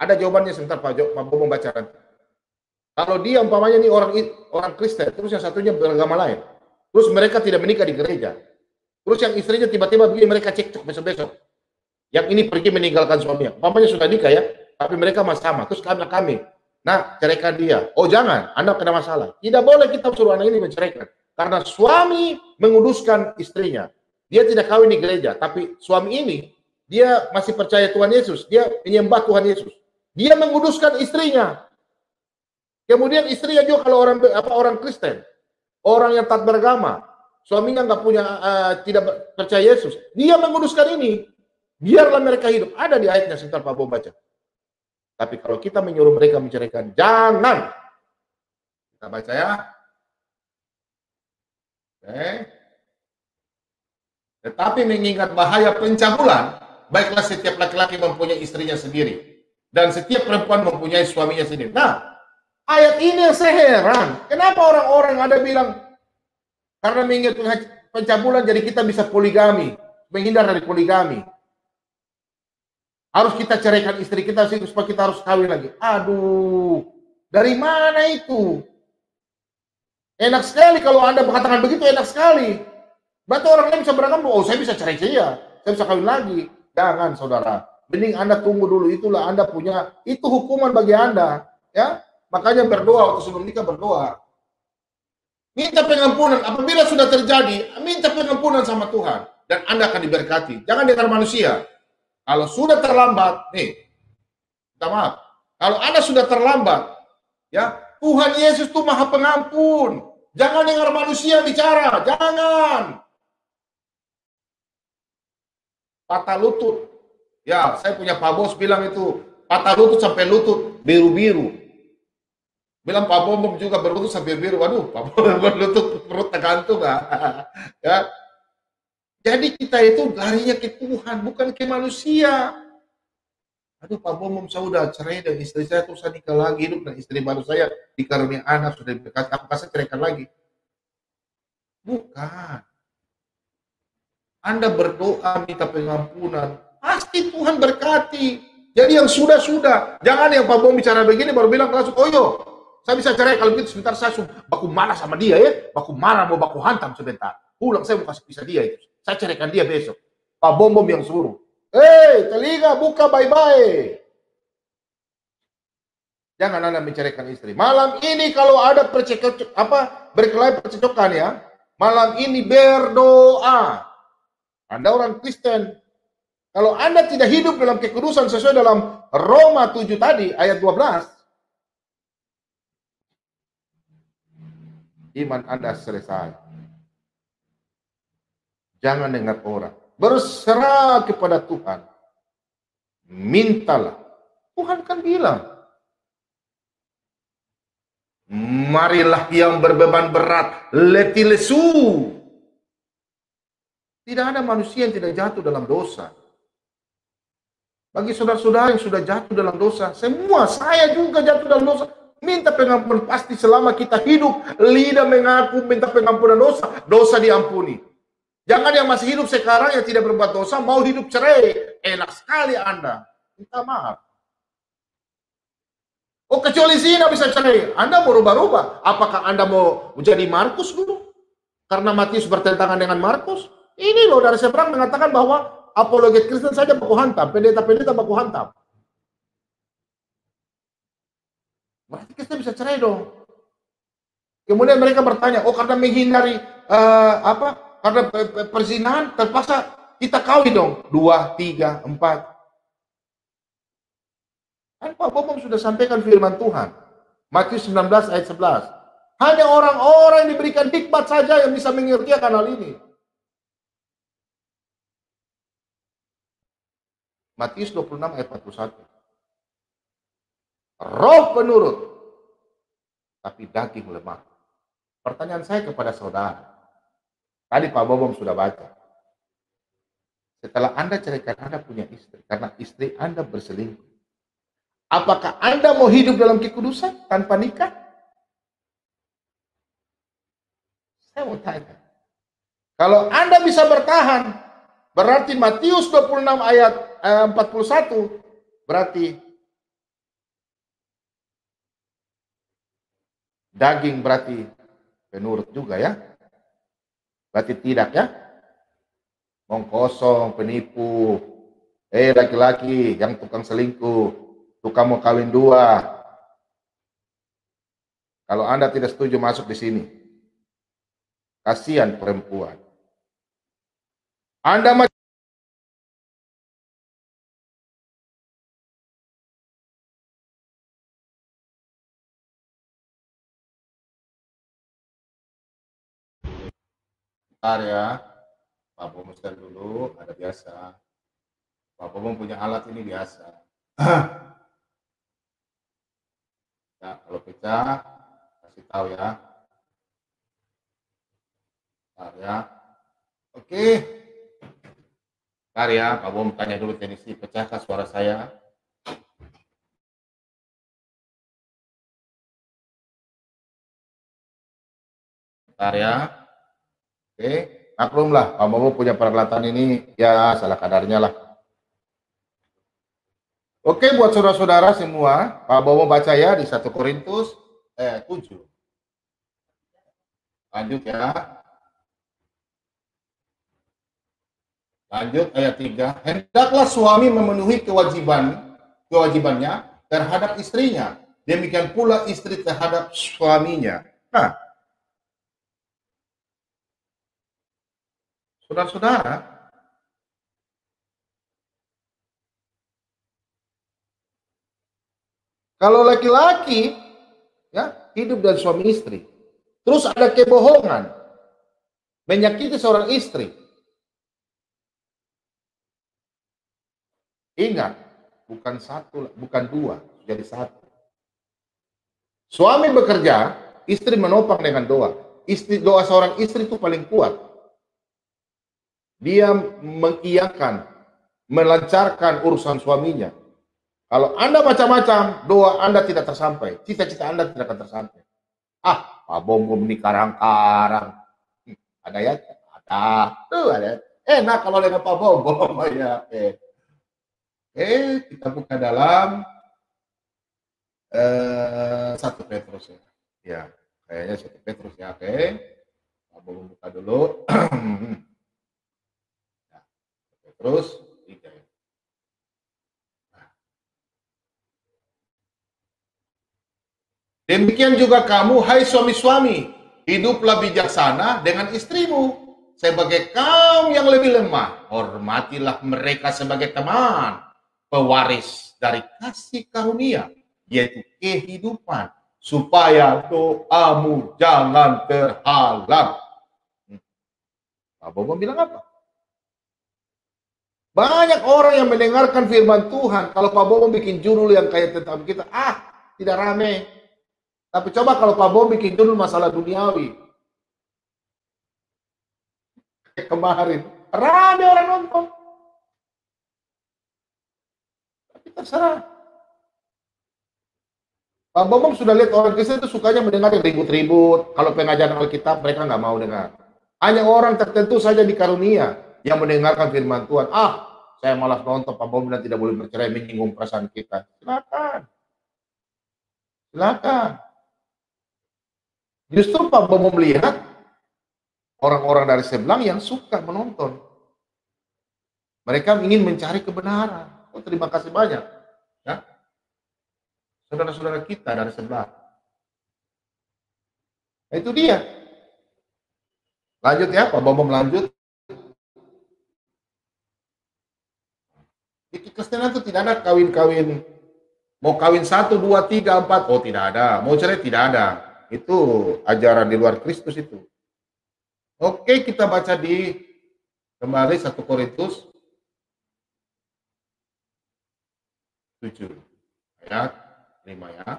A: Ada jawabannya sebentar Pak Bobo baca nanti. Kalau dia umpamanya ini orang Kristen, terus yang satunya beragama lain, terus mereka tidak menikah di gereja, terus yang istrinya tiba-tiba begini mereka cekcok besok-besok, yang ini pergi meninggalkan suaminya, umpamanya sudah nikah ya, tapi mereka masih sama, terus kami, nah ceraikan dia. Oh jangan, Anda kena masalah. Tidak boleh kita suruh anak ini menceraikan, karena suami menguduskan istrinya. Dia tidak kawin di gereja, tapi suami ini dia masih percaya Tuhan Yesus, dia menyembah Tuhan Yesus. Dia menguduskan istrinya. Kemudian istrinya juga kalau orang Kristen, orang yang taat beragama, suaminya nggak punya tidak percaya Yesus, dia menguduskan ini. Biarlah mereka hidup. Ada di ayatnya, sebentar Pak Bobo baca. Tapi kalau kita menyuruh mereka menceraikan, jangan. Kita baca ya. Oke. Tetapi mengingat bahaya pencabulan, baiklah setiap laki-laki mempunyai istrinya sendiri, dan setiap perempuan mempunyai suaminya sendiri. Nah, ayat ini yang saya heran. Kenapa orang-orang ada bilang, karena mengingat pencabulan jadi kita bisa poligami, menghindar dari poligami. Harus kita ceraikan istri kita supaya kita harus kawin lagi. Aduh, dari mana itu? Enak sekali kalau Anda mengatakan begitu, enak sekali. Berarti orang lain bisa beranggapan, oh saya bisa cerai saya bisa kawin lagi. Jangan saudara, mending Anda tunggu dulu, itulah Anda punya, itu hukuman bagi Anda. Ya, makanya berdoa, waktu sebelum nikah berdoa. Minta pengampunan, apabila sudah terjadi, minta pengampunan sama Tuhan. Dan Anda akan diberkati. Jangan dengar manusia. Kalau sudah terlambat, nih, minta maaf. Kalau Anda sudah terlambat, ya Tuhan Yesus itu Maha Pengampun. Jangan dengar manusia bicara, jangan. Patah lutut. Ya, saya punya Pak Bos bilang itu, patah lutut sampai lutut biru-biru. Bilang Pak Bom juga berlutut sampai biru. Waduh, Pak Bom berlutut perut tergantung. Ya. Jadi kita itu larinya ke Tuhan, bukan ke manusia. Aduh, Pak Bom saya udah cerai dan istri saya tuh saya nikah lagi, hidup dan istri baru saya dikarunia anak sudah dekat, apakah saya ceraikan lagi? Bukan. Anda berdoa minta pengampunan, pasti Tuhan berkati. Jadi yang sudah-sudah, jangan yang Pak Bom bicara begini baru bilang langsung, oh yo, saya bisa cerai kalau begitu sebentar saya baku marah sama dia ya, baku marah mau baku hantam sebentar. Pulang saya mau kasih pisah dia itu. Saya ceraikan dia besok. Pak Bom yang suruh. Telinga buka baik-baik. Jangan Anda menceraikan istri. Malam ini kalau ada berkelahi percekcokan ya, malam ini berdoa. Anda orang Kristen. Kalau Anda tidak hidup dalam kekudusan sesuai dalam Roma 7 tadi, ayat 12, iman Anda selesai. Jangan dengar orang. Berserah kepada Tuhan. Mintalah. Tuhan kan bilang, marilah yang berbeban berat, letih lesu. Tidak ada manusia yang tidak jatuh dalam dosa. Bagi saudara-saudara yang sudah jatuh dalam dosa, semua saya juga jatuh dalam dosa. Minta pengampunan, pasti selama kita hidup, lidah mengaku minta pengampunan dosa, dosa diampuni. Jangan yang masih hidup sekarang yang tidak berbuat dosa, mau hidup cerai. Enak sekali Anda. Minta maaf. Oh, kecuali zina bisa cerai. Anda mau rubah-rubah. Apakah Anda mau menjadi Markus dulu? Karena Matius bertentangan dengan Markus? Ini loh, dari seberang mengatakan bahwa apologet Kristen saja baku hantam, pendeta-pendeta baku hantam. Berarti Kristen bisa cerai dong. Kemudian mereka bertanya, oh karena menghindari karena perzinahan terpaksa kita kawin dong. 2, 3, 4. Kan Pak Bobong sudah sampaikan firman Tuhan. Matius 19 ayat 11. Hanya orang-orang yang diberikan hikmat saja yang bisa mengerti akan hal ini. Matius 26 ayat 41. Roh penurut, tapi daging lemah. Pertanyaan saya kepada saudara. Tadi Pak Bobong sudah baca. Setelah Anda ceraikan, Anda punya istri. Karena istri Anda berselingkuh. Apakah Anda mau hidup dalam kekudusan tanpa nikah? Saya mau tanya. Kalau Anda bisa bertahan, berarti Matius 26 ayat 41, berarti daging berarti penurut juga ya. Berarti tidak ya. Ngomong kosong, penipu. Laki-laki yang tukang selingkuh. Tukang mau kawin 2. Kalau Anda tidak setuju masuk di sini. Kasihan perempuan. Anda bentar ya. Pak Bobong share dulu, ada biasa. Pak Bobong punya alat ini biasa. Ya, kalau pecah, kasih tahu ya. Bentar ya. Oke. Bentar ya, Pak Bobong tanya dulu teknisi, pecahkah suara saya? Bentar ya. Oke, maklumlah, Pak Bobong punya peralatan ini, ya salah kadarnya lah. Oke, buat saudara-saudara semua, Pak Bobong baca ya di 1 Korintus 7. Lanjut ya. Lanjut ayat 3. Hendaklah suami memenuhi kewajibannya terhadap istrinya. Demikian pula istri terhadap suaminya. Nah, saudara-saudara, kalau laki-laki ya hidup dan suami istri, terus ada kebohongan, menyakiti seorang istri, ingat, bukan 1, bukan 2, jadi 1. Suami bekerja, istri menopang dengan doa. Doa seorang istri itu paling kuat. Dia mengiyakan, melancarkan urusan suaminya. Kalau Anda macam-macam, doa Anda tidak tersampai. Cita-cita Anda tidak akan tersampai. Pak Bobong ini karang-karang. Ada ya? Ada. Tuh ada. Enak kalau dengan Pak Bobong. Ya, kita buka dalam 1 Petrus ya. Ya, kayaknya 1 Petrus ya. Oke. Pak Bobong buka dulu. Petrus 3 ya. Demikian juga kamu, hai suami-suami, hiduplah bijaksana dengan istrimu sebagai kaum yang lebih lemah. Hormatilah mereka sebagai teman, pewaris dari kasih karunia, yaitu kehidupan, supaya doamu jangan terhalang. Pak Bobo bilang apa? Banyak orang yang mendengarkan firman Tuhan, kalau Pak Bobo bikin judul yang kayak tentang kita, tidak rame. Tapi coba kalau Pak Bobo bikin judul masalah duniawi. Kemarin, rame orang nonton. Tapi terserah. Pak Bobo sudah lihat orang Kristen itu sukanya mendengar yang ribut-ribut. Kalau pengajaran Alkitab mereka nggak mau dengar. Hanya orang tertentu saja di karunia yang mendengarkan firman Tuhan. Saya malas nonton, Pak Bobo tidak boleh bercerai, menyinggung perasaan kita. Silakan. Silakan. Justru Pak Bobo melihat orang-orang dari sebelah yang suka menonton. Mereka ingin mencari kebenaran. Terima kasih banyak. Ya. Saudara-saudara kita dari sebelah. Nah, itu dia. Lanjut ya, Pak Bobo melanjut. Di Kristen itu tidak ada kawin-kawin. Mau kawin 1, 2, 3, 4. Oh, tidak ada. Mau cerai tidak ada. Itu ajaran di luar Kristus itu. Oke, kita baca di kembali 1 Korintus 7 ayat 5 ya.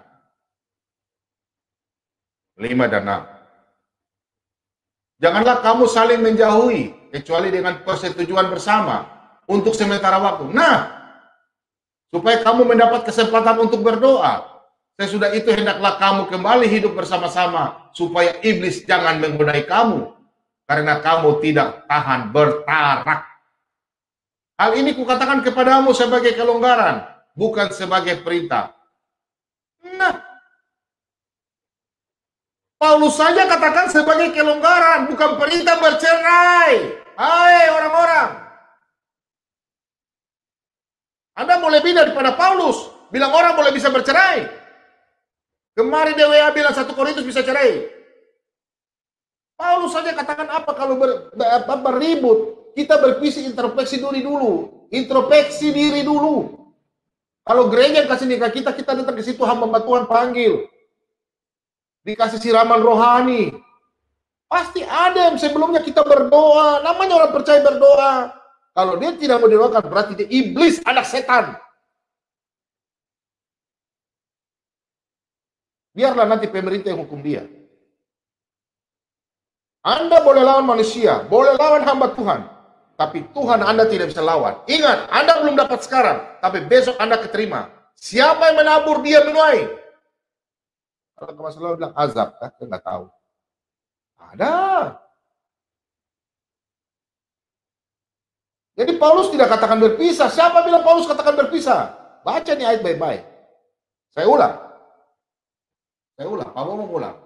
A: 5 dan 6. Janganlah kamu saling menjauhi kecuali dengan persetujuan bersama untuk sementara waktu. Supaya kamu mendapat kesempatan untuk berdoa. Sesudah itu hendaklah kamu kembali hidup bersama-sama supaya iblis jangan menggodai kamu karena kamu tidak tahan bertarak. Hal ini kukatakan kepadamu sebagai kelonggaran, bukan sebagai perintah. Paulus saja katakan sebagai kelonggaran, bukan perintah bercerai. Hai orang-orang, Anda mau lebih daripada Paulus bilang orang boleh bisa bercerai. Kemarin DWA bilang 1 Korintus bisa cerai. Paulus saja katakan apa kalau berribut, kita bervisi introspeksi diri dulu. Introspeksi diri dulu. Kalau gereja kasih nikah kita datang ke situ, hamba Tuhan panggil. Dikasih siraman rohani. Pasti ada yang sebelumnya kita berdoa. Namanya orang percaya berdoa. Kalau dia tidak mau didoakan, berarti dia iblis, anak setan. Biarlah nanti pemerintah yang hukum dia. Anda boleh lawan manusia, boleh lawan hamba Tuhan. Tapi Tuhan Anda tidak bisa lawan. Ingat, Anda belum dapat sekarang, tapi besok Anda keterima. Siapa yang menabur, dia menuai. Kalau masalah bilang azab, saya nggak tahu. Ada. Jadi Paulus tidak katakan berpisah. Siapa bilang Paulus katakan berpisah? Baca nih ayat baik-baik. Saya ulang. Pak Bobo mau ulang.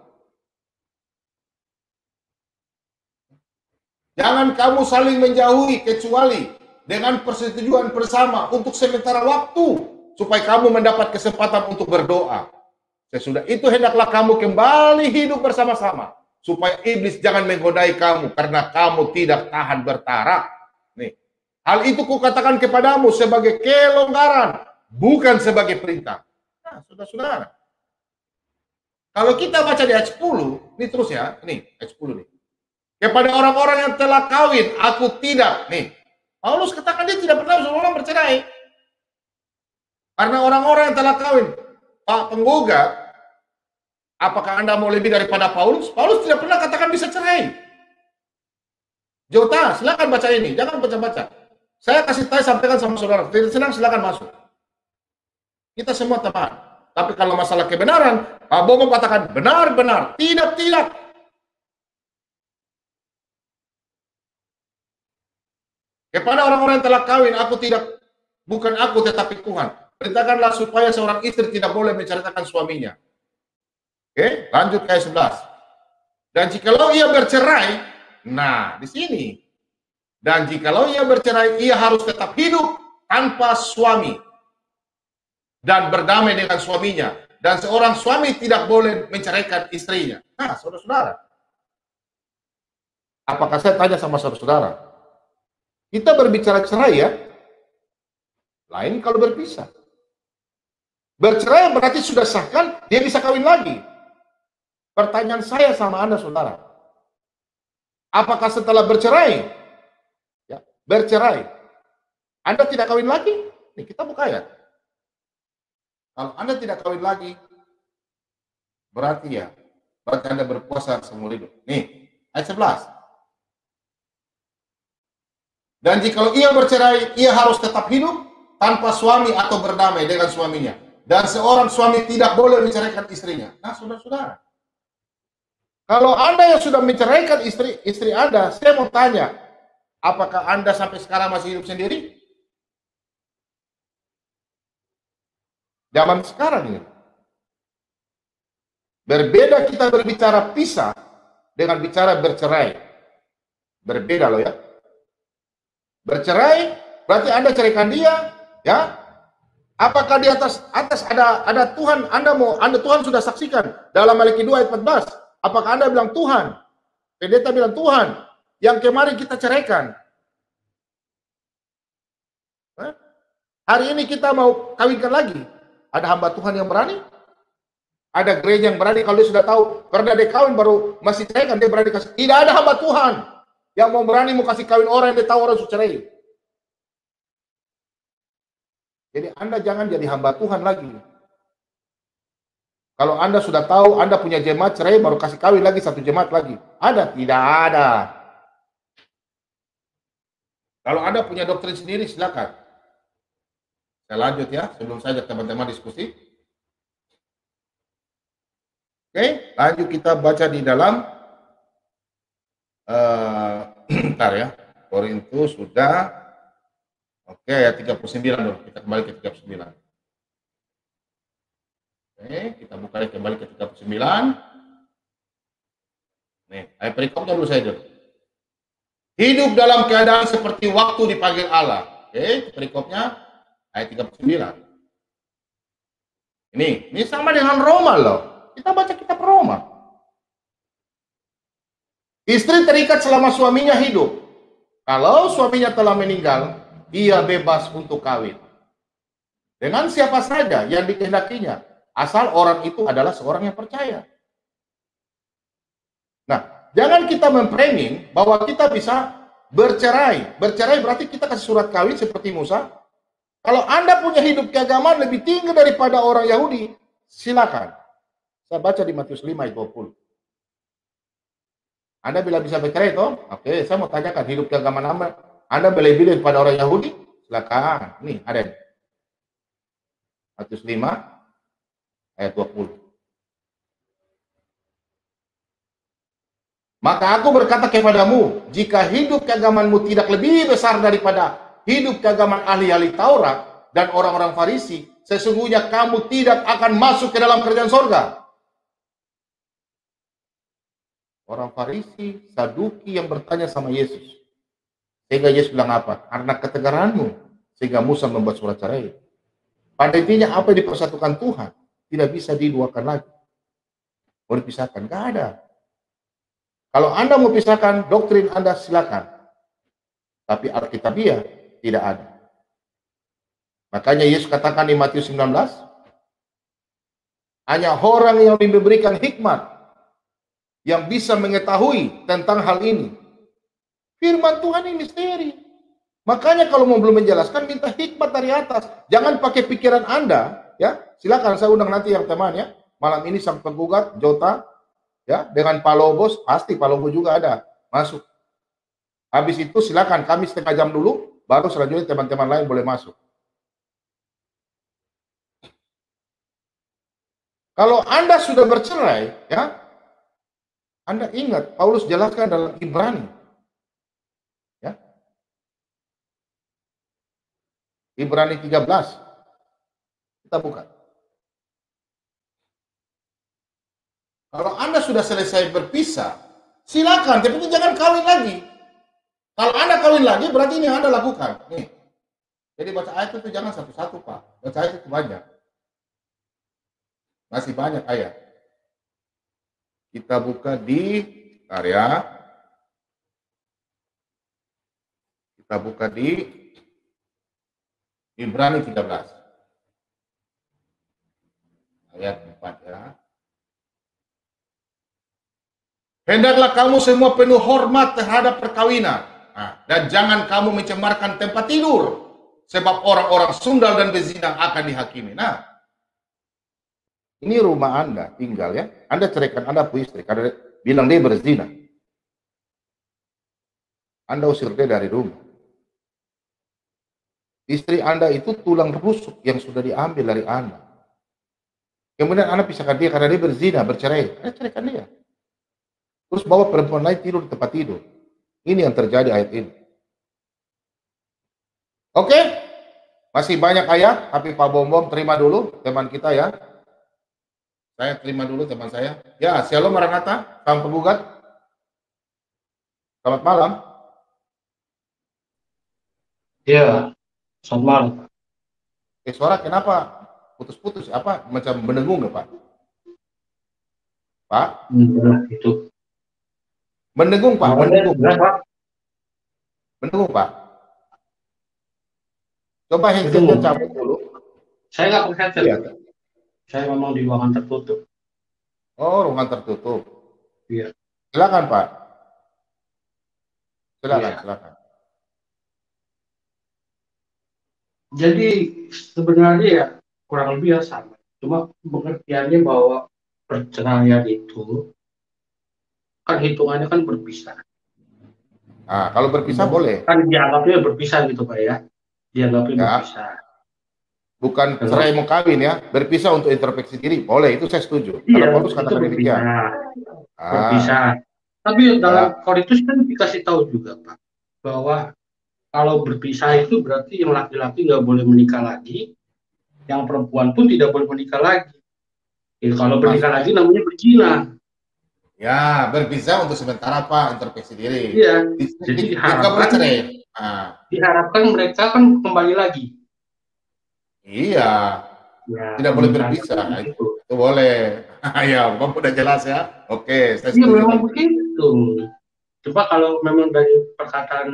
A: Jangan kamu saling menjauhi kecuali dengan persetujuan bersama untuk sementara waktu supaya kamu mendapat kesempatan untuk berdoa. Sesudah itu hendaklah kamu kembali hidup bersama-sama supaya iblis jangan menggodai kamu karena kamu tidak tahan bertarak. Nih, hal itu kukatakan kepadamu sebagai kelonggaran, bukan sebagai perintah. Nah, saudara-saudara, kalau kita baca di ayat 10, ini terus ya, ini ayat 10 nih. Kepada orang-orang yang telah kawin, aku tidak. Nih, Paulus katakan dia tidak pernah orang bercerai. Karena orang-orang yang telah kawin, Pak penggugat, apakah Anda mau lebih daripada Paulus? Paulus tidak pernah katakan bisa cerai. Jota, silakan baca ini, jangan baca-baca. Saya kasih tahu, sampaikan sama saudara, tidak senang silakan masuk. Kita semua teman. Tapi kalau masalah kebenaran, Pak Bobo katakan benar-benar, tidak. Kepada orang-orang yang telah kawin, aku tidak, bukan aku tetapi Tuhan. Perintahkanlah supaya seorang istri tidak boleh menceritakan suaminya. Oke, lanjut ke ayat 11. Dan jikalau ia bercerai, nah di sini. Dan jikalau ia bercerai, ia harus tetap hidup tanpa suami dan berdamai dengan suaminya. dan seorang suami tidak boleh menceraikan istrinya. Nah, saudara-saudara, apakah saya tanya sama saudara-saudara, kita berbicara cerai ya, lain kalau berpisah. Bercerai berarti sudah sahkan, dia bisa kawin lagi. Pertanyaan saya sama Anda, saudara, apakah setelah bercerai, ya, bercerai, Anda tidak kawin lagi? Nih, kita buka ayat. Kalau Anda tidak kawin lagi, berarti Anda berpuasa seumur hidup. Nih, ayat 11. Dan jikalau ia bercerai, ia harus tetap hidup tanpa suami atau berdamai dengan suaminya. Dan seorang suami tidak boleh menceraikan istrinya. Nah, saudara-saudara, kalau Anda yang sudah menceraikan istri Anda, saya mau tanya, apakah Anda sampai sekarang masih hidup sendiri? Zaman sekarang ini. Berbeda kita berbicara pisah dengan bicara bercerai. Berbeda loh ya. Bercerai berarti Anda ceraikan dia, ya. Apakah di atas ada Tuhan? Tuhan sudah saksikan dalam Malaki 2 ayat 14. Apakah Anda bilang Tuhan? Pendeta bilang Tuhan yang kemarin kita ceraikan. Hari ini kita mau kawinkan lagi. Ada hamba Tuhan yang berani? Ada gereja yang berani kalau dia sudah tahu karena dia kawin baru masih ceraikan, dia berani kasih. Tidak ada hamba Tuhan yang mau berani mau kasih kawin orang yang dia tahu orang sudah cerai. Jadi Anda jangan jadi hamba Tuhan lagi. Kalau Anda sudah tahu Anda punya jemaat cerai baru kasih kawin lagi satu jemaat lagi. Ada? Tidak ada. Kalau Anda punya doktrin sendiri silakan. Saya lanjut ya sebelum saya ajak teman-teman diskusi. Oke, lanjut kita baca di dalam bentar ya. Korintus sudah. Oke, ayat 39 dulu. Kita kembali ke 39. Oke, kita buka kembali ke 39. Nih, ayat perikopnya dulu saya dulu. Hidup dalam keadaan seperti waktu dipanggil Allah. Oke, perikopnya ayat 39. Ini sama dengan Roma loh. Kita baca kitab Roma. Istri terikat selama suaminya hidup. Kalau suaminya telah meninggal, ia bebas untuk kawin dengan siapa saja yang dikehendakinya, asal orang itu adalah seorang yang percaya. Nah, jangan kita memframing bahwa kita bisa bercerai. Bercerai berarti kita kasih surat kawin seperti Musa. Kalau Anda punya hidup keagamaan lebih tinggi daripada orang Yahudi, silakan. Saya baca di Matius 5 ayat 20. Anda bila bisa bercerai toh? Oke, saya mau tanyakan hidup keagamaan Anda lebih daripada orang Yahudi? Silakan. Nih, ada. Matius 5 ayat 20. Maka aku berkata kepadamu, jika hidup keagamaanmu tidak lebih besar daripada hidup keagamaan ahli-ahli Taurat dan orang-orang Farisi, sesungguhnya kamu tidak akan masuk ke dalam kerajaan sorga. Orang Farisi, Saduki yang bertanya sama Yesus. Sehingga Yesus bilang apa? Karena ketegaranmu, sehingga Musa membuat surat cerai. Pada intinya apa yang dipersatukan Tuhan tidak bisa diduakan lagi. Mau dipisahkan? Nggak ada. Kalau Anda mau pisahkan doktrin Anda, silakan. Tapi Alkitabiah tidak ada. Makanya Yesus katakan di Matius 19, hanya orang yang memberikan hikmat yang bisa mengetahui tentang hal ini. Firman Tuhan ini misteri. Makanya kalau mau belum menjelaskan, minta hikmat dari atas. Jangan pakai pikiran Anda, ya. Silakan saya undang nanti yang teman ya. Malam ini sang penggugat Jota, ya, dengan Pak Lobos, pasti Pak Lobos juga ada masuk. Habis itu silakan kami setengah jam dulu, baru selanjutnya teman-teman lain boleh masuk. Kalau Anda sudah bercerai, ya, Anda ingat Paulus jelaskan dalam Ibrani, ya, Ibrani 13, kita buka. Kalau Anda sudah selesai berpisah, silakan, tapi jangan kawin lagi. Kalau Anda kawin lagi, berarti ini yang Anda lakukan. Nih. Jadi baca ayat itu jangan satu-satu, Pak. Baca ayat itu banyak. Masih banyak ayat. Kita buka di karya. Kita buka di Ibrani 13. Ayat 4 ya. Hendaklah kamu semua penuh hormat terhadap perkawinan. Nah, dan jangan kamu mencemarkan tempat tidur, sebab orang-orang sundal dan berzina akan dihakimi. Nah, ini rumah Anda tinggal ya. Anda ceraikan, Anda punya istri, karena bilang dia berzina. Anda usir dia dari rumah. Istri Anda itu tulang rusuk yang sudah diambil dari Anda. Kemudian Anda pisahkan dia karena dia berzina, bercerai. Anda ceraikan dia. Terus bawa perempuan lain tidur di tempat tidur. Ini yang terjadi ayat ini. Oke? Masih banyak ayat, tapi Pak Bom terima dulu teman kita ya. Saya terima dulu teman saya. Ya, Shalom Maranatha, Kang Penggugat. Selamat malam.
B: Ya, selamat malam.
A: Suara kenapa putus-putus? Apa macam mendengung nggak Pak? Pak?
B: Itu.
A: Mendengung Pak, mendengung.
B: Pak.
A: Mendengung Pak. Coba headsetnya cabut dulu.
B: Saya nggak pakai headset.
A: Iya.
B: Saya memang di ruangan tertutup.
A: Oh, ruangan tertutup.
B: Iya.
A: Silakan Pak. Silakan,
B: Ya.
A: silakan.
B: Jadi sebenarnya ya kurang lebih ya sama. Cuma pengertiannya bahwa perceraian itu kan hitungannya kan berpisah.
A: Nah, kalau berpisah boleh.
B: Kan dianggapnya berpisah gitu Pak ya. Dianggapnya
A: Ya.
B: berpisah.
A: Bukan cerai mau kawin ya, berpisah untuk introspeksi diri. Boleh, itu saya setuju.
B: Iya,
A: Karena Paulus katakan demikian.
B: Berpisah. Tapi dalam Korintus kan dikasih tahu juga Pak bahwa kalau berpisah itu berarti yang laki-laki nggak boleh menikah lagi, yang perempuan pun tidak boleh menikah lagi. Ya, kalau menikah lagi namanya berzina.
A: Ya, berpisah untuk sementara Pak, introspeksi diri.
B: Iya, jadi diharapkan mereka kan kembali lagi.
A: Iya, ya, tidak boleh berpisah. Itu boleh. Ya, Bapak udah jelas ya. Oke, saya
B: setuju. Iya, memang begitu. Coba kalau memang dari perkataan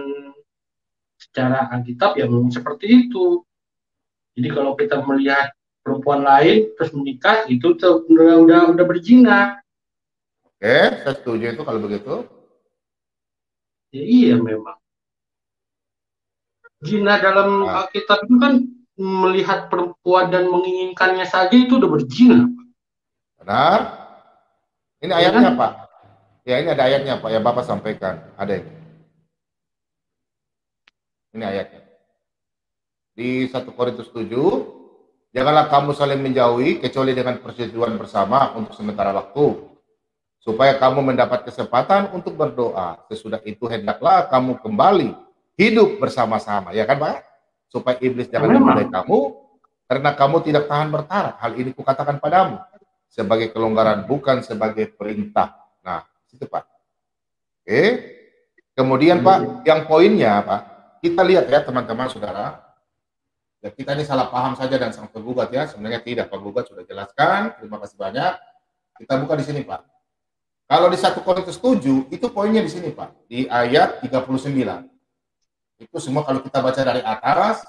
B: secara Alkitab ya memang seperti itu. Jadi kalau kita melihat perempuan lain terus menikah itu udah berzina.
A: Oke, saya setuju itu kalau begitu.
B: Ya, iya memang. Zina dalam Alkitab itu kan melihat perempuan dan menginginkannya saja itu udah berzina.
A: Benar. Ini ya ayatnya kan? Pak. Ya ini ada ayatnya Pak yang Bapak sampaikan. Ada ini. Ini ayatnya. Di 1 Korintus 7, janganlah kamu saling menjauhi kecuali dengan persetujuan bersama untuk sementara waktu, supaya kamu mendapat kesempatan untuk berdoa. Sesudah itu hendaklah kamu kembali hidup bersama-sama, ya kan Pak? Supaya iblis jangan menodai kamu, karena kamu tidak tahan bertahan. Hal ini kukatakan padamu sebagai kelonggaran, bukan sebagai perintah. Nah, itu Pak. Oke. Kemudian Pak, yang poinnya Pak, kita lihat ya teman-teman saudara. Ya, kita ini salah paham saja dan sang penggugat ya. Sebenarnya tidak, penggugat sudah jelaskan. Terima kasih banyak. Kita buka di sini Pak. Kalau di 1 Korintus 7, itu poinnya di sini Pak. Di ayat 39. Itu semua kalau kita baca dari atas,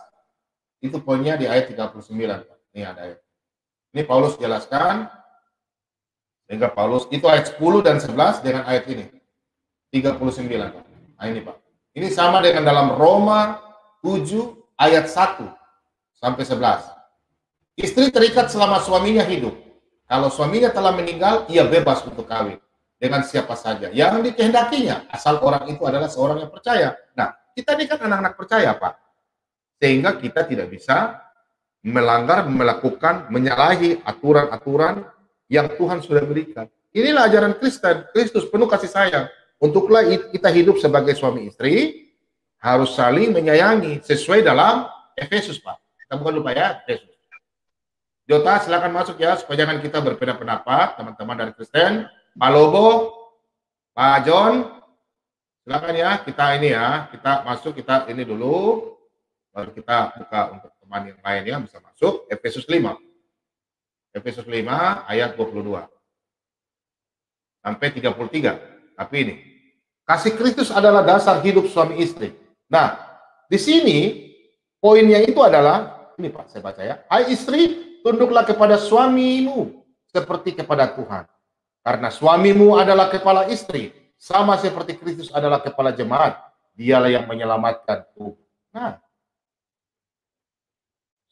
A: itu poinnya di ayat 39. Pak. Ini ada ayat. Ini Paulus jelaskan. Sehingga Paulus, itu ayat 10 dan 11 dengan ayat ini. 39 Pak. Nah ini Pak. Ini sama dengan dalam Roma 7 ayat 1 sampai 11. Istri terikat selama suaminya hidup. Kalau suaminya telah meninggal, ia bebas untuk kawin dengan siapa saja yang dikehendakinya, asal orang itu adalah seorang yang percaya. Nah, kita ini kan anak-anak percaya, Pak. Sehingga kita tidak bisa melanggar, melakukan, menyalahi aturan-aturan yang Tuhan sudah berikan. Inilah ajaran Kristen, Kristus penuh kasih sayang. Untuklah kita hidup sebagai suami istri, harus saling menyayangi sesuai dalam Efesus, Pak. Kita bukan lupa ya, Efesus. Jota, silakan masuk ya, supaya jangan kita berbeda pendapat, teman-teman dari Kristen. Pak Lobo, Pak John, silakan ya, kita ini ya, kita masuk, kita ini dulu, baru kita buka untuk teman yang lain ya, bisa masuk, Efesus 5. Efesus 5 ayat 22 sampai 33. Tapi ini, kasih Kristus adalah dasar hidup suami istri. Nah, di sini poinnya itu adalah, ini Pak, saya baca ya. Hai istri, tunduklah kepada suamimu seperti kepada Tuhan. Karena suamimu adalah kepala istri, sama seperti Kristus adalah kepala jemaat. Dialah yang menyelamatkan tubuh. Nah,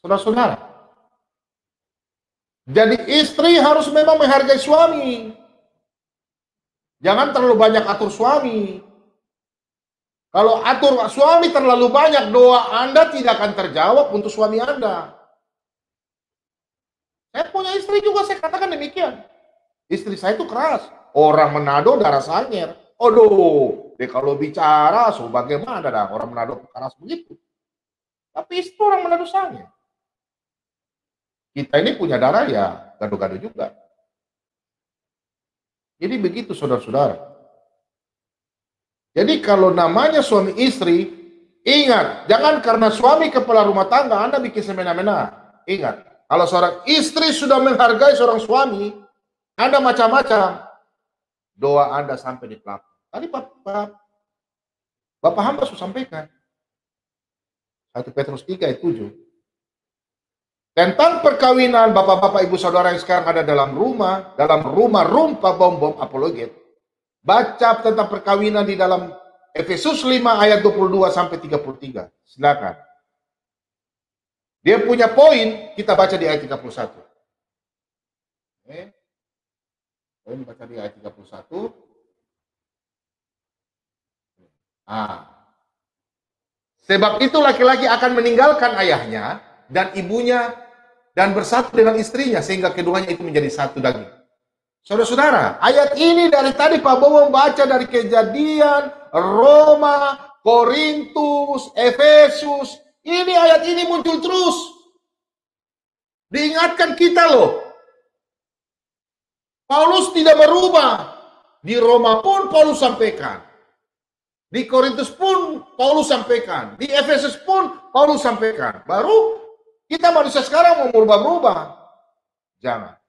A: saudara-saudara, jadi istri harus memang menghargai suami. Jangan terlalu banyak atur suami. Kalau atur suami terlalu banyak, doa Anda tidak akan terjawab untuk suami Anda. Saya punya istri juga, saya katakan demikian. Istri saya itu keras. Orang Manado darah Sanyer. Aduh, dia kalau bicara, so bagaimana dah orang Manado keras begitu. Tapi itu orang Manado Sanyer. Kita ini punya darah ya, gado-gado juga. Jadi begitu saudara-saudara. Jadi kalau namanya suami istri, ingat, jangan karena suami kepala rumah tangga Anda bikin semena-mena. Ingat, kalau seorang istri sudah menghargai seorang suami, Anda macam-macam, doa Anda sampai di pelapon. Tadi Bapak hamba sudah sampaikan. 1 Petrus 3 ayat 7. Tentang perkawinan bapak-bapak ibu saudara yang sekarang ada dalam rumah rumpa bom-bom apologet. Baca tentang perkawinan di dalam Efesus 5 ayat 22 sampai 33. Silakan. Dia punya poin, kita baca di ayat 31. Oke. Poin baca di ayat 31. Sebab itu laki-laki akan meninggalkan ayahnya dan ibunya dan bersatu dengan istrinya sehingga keduanya itu menjadi satu daging. Saudara-saudara, ayat ini dari tadi Pak Bowo membaca dari Kejadian, Roma, Korintus, Efesus. Ini ayat ini muncul terus. Diingatkan kita loh. Paulus tidak berubah. Di Roma pun Paulus sampaikan. Di Korintus pun Paulus sampaikan. Di Efesus pun Paulus sampaikan. Baru kita manusia sekarang mau berubah-ubah. Jangan.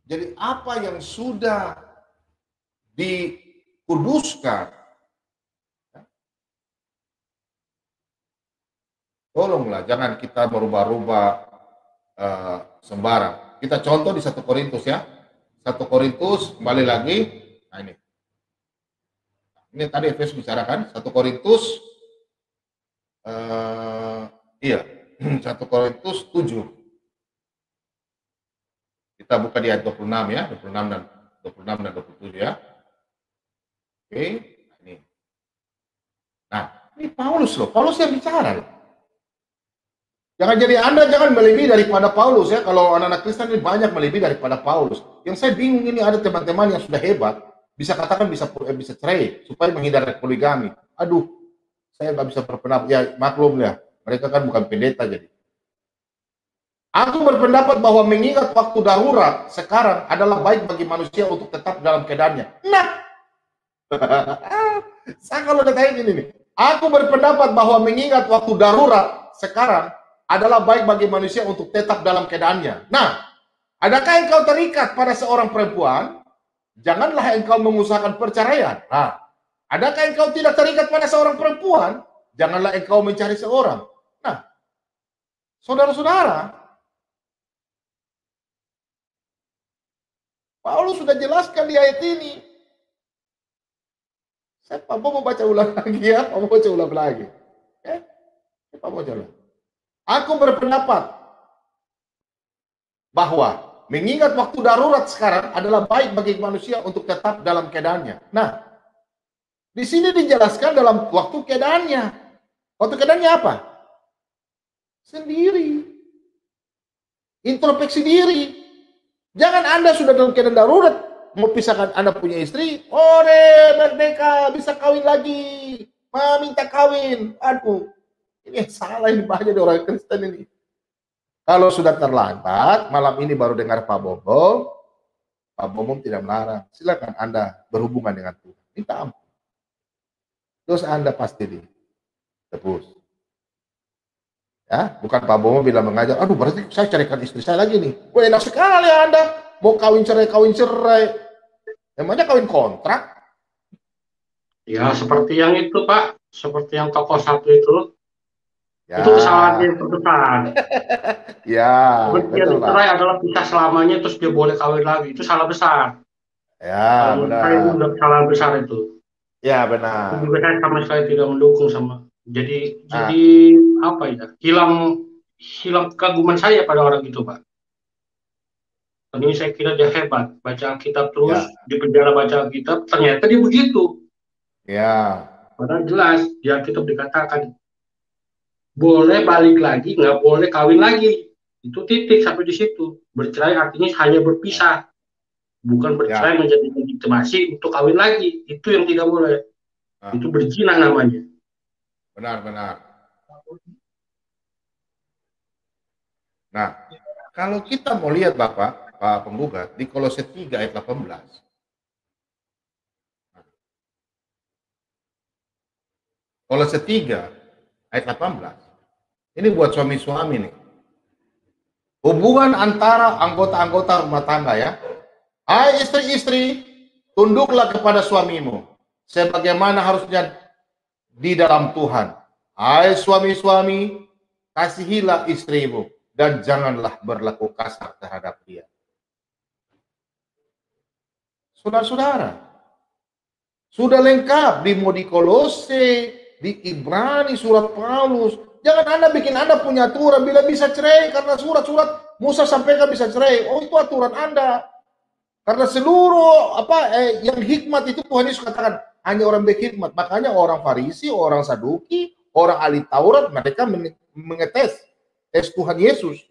A: Jadi apa yang sudah dikuduskan, tolonglah jangan kita berubah-ubah sembarang. Kita contoh di 1 Korintus ya. 1 Korintus kembali lagi. Nah ini. Ini tadi Efesus bicarakan 1 Korintus 1 Korintus 7. Kita buka di ayat 26 ya, 26 dan 27 ya. Oke, ini. Nah, ini Paulus loh, Paulus yang bicara loh. Jangan jadi Anda jangan melebihi daripada Paulus ya. Kalau anak-anak Kristen ini banyak melebihi daripada Paulus. Yang saya bingung ini ada teman-teman yang sudah hebat, bisa katakan bisa cerai supaya menghindari poligami. Aduh, saya nggak bisa berpendapat. Ya maklum ya, mereka kan bukan pendeta jadi. Aku berpendapat bahwa mengingat waktu darurat sekarang adalah baik bagi manusia untuk tetap dalam keadaannya. Nah, saya kalau datang ini nih, aku berpendapat bahwa mengingat waktu darurat sekarang adalah baik bagi manusia untuk tetap dalam keadaannya. Nah, adakah engkau terikat pada seorang perempuan? Janganlah engkau mengusahakan perceraian. Nah, adakah engkau tidak terikat pada seorang perempuan? Janganlah engkau mencari seorang. Nah, saudara-saudara, Paulus sudah jelaskan di ayat ini. Saya Pak mau baca ulang lagi ya, Pak mau baca ulang lagi. Pak mau jalan. Aku berpendapat bahwa mengingat waktu darurat sekarang adalah baik bagi manusia untuk tetap dalam keadaannya. Nah, di sini dijelaskan dalam waktu keadaannya. Waktu keadaannya apa? Sendiri. Introspeksi diri. Jangan Anda sudah dalam keadaan darurat, mau pisahkan Anda punya istri, merdeka, bisa kawin lagi, minta kawin. Aduh, ini salah ini banyak di orang Kristen ini. Kalau sudah terlambat, malam ini baru dengar Pak Bobo tidak melarang. Silakan Anda berhubungan dengan Tuhan. Minta ampun. Terus Anda pasti ditebus. Ya, bukan Pak Bomo bilang mengajak, aduh berarti saya carikan istri saya lagi nih. Wah, enak sekali Anda. Mau kawin cerai. Emangnya kawin kontrak?
B: Ya, seperti yang itu, Pak. Seperti yang tokoh satu itu. Itu kesalahan
A: Ya,
B: yang terbesar.
A: ya,
B: Seperti yang
A: betul Pak.
B: cerai adalah pisah selamanya, terus dia boleh kawin lagi. Itu salah besar. Kalau
A: Ya,
B: menurut saya itu
A: benar.
B: udah kesalahan besar itu.
A: Ya,
B: Itu
A: benar.
B: juga saya sama sekali tidak mendukung sama. Jadi
A: Nah,
B: apa ya? Hilang kekaguman saya pada orang itu, Pak. Tadi saya kira dia hebat, baca Alkitab terus,
A: ya,
B: di penjara baca Alkitab, ternyata dia begitu.
A: ya,
B: Padahal jelas di Alkitab dikatakan boleh balik lagi, nggak boleh kawin lagi. Itu titik sampai di situ. Bercerai artinya hanya
A: ya,
B: berpisah, bukan bercerai
A: ya.
B: menjadi legitimasi untuk kawin lagi. Itu yang tidak boleh.
A: Nah,
B: Itu berzina namanya.
A: benar. Nah, kalau kita mau lihat Bapak, Pak Penggugat, di Kolose 3 ayat 18. Kolose 3 ayat 18. Ini buat suami-suami nih. Hubungan antara anggota-anggota rumah tangga ya. Hai istri-istri, tunduklah kepada suamimu sebagaimana harusnya di dalam Tuhan. Hai suami-suami, kasihilah istrimu dan janganlah berlaku kasar terhadap dia. Saudara-saudara, sudah lengkap di Kolose, di Ibrani, surat Paulus. Jangan Anda bikin Anda punya aturan bila bisa cerai karena surat-surat Musa sampaikan bisa cerai. Oh, itu aturan Anda. Karena seluruh yang hikmat itu Tuhan Yesus katakan hanya orang berhikmat. Makanya orang Farisi, orang Saduki, orang ahli Taurat mereka mengetes Tuhan Yesus.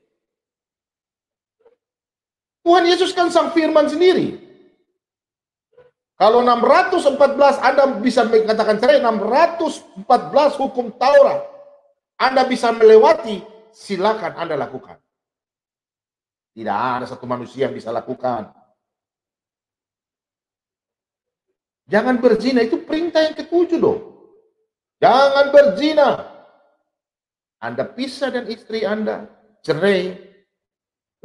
A: Tuhan Yesus kan sang firman sendiri. Kalau 614 Anda bisa mengatakan cerai, 614 hukum Taurat Anda bisa melewati, silakan Anda lakukan. Tidak ada satu manusia yang bisa lakukan. Jangan berzina, itu perintah yang ke-7 dong. Jangan berzina. Anda pisah dan istri Anda, cerai.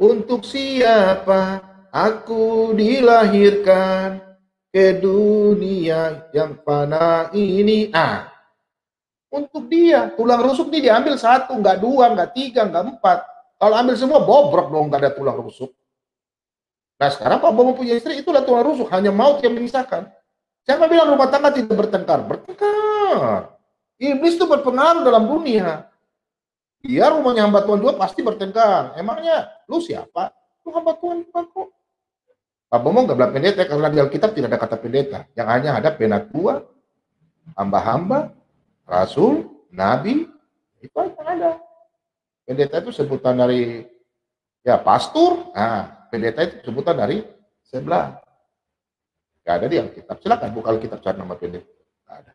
A: Untuk siapa aku dilahirkan ke dunia yang fana ini? Untuk dia, tulang rusuk ini diambil 1, nggak 2, nggak 3, nggak 4. Kalau ambil semua bobrok dong, nggak ada tulang rusuk. Nah sekarang Pak Bomo punya istri, itulah tulang rusuk, hanya maut yang memisahkan. Jangan bilang rumah tangga tidak bertengkar. Bertengkar. Iblis itu berpengaruh dalam dunia. Dia rumahnya hamba Tuhan juga pasti bertengkar. Emangnya lu siapa? Lu hamba Tuhan juga kok. Pak Bomo nggak bilang pendeta karena di Alkitab tidak ada kata pendeta. Yang hanya ada penatua, hamba-hamba, rasul, nabi. Itu yang ada. Pendeta itu sebutan dari pastor. Nah, pendeta itu sebutan dari sebelah. Gak ada di Alkitab. Silakan buka Alkitab cari nama pendeta. Gak ada.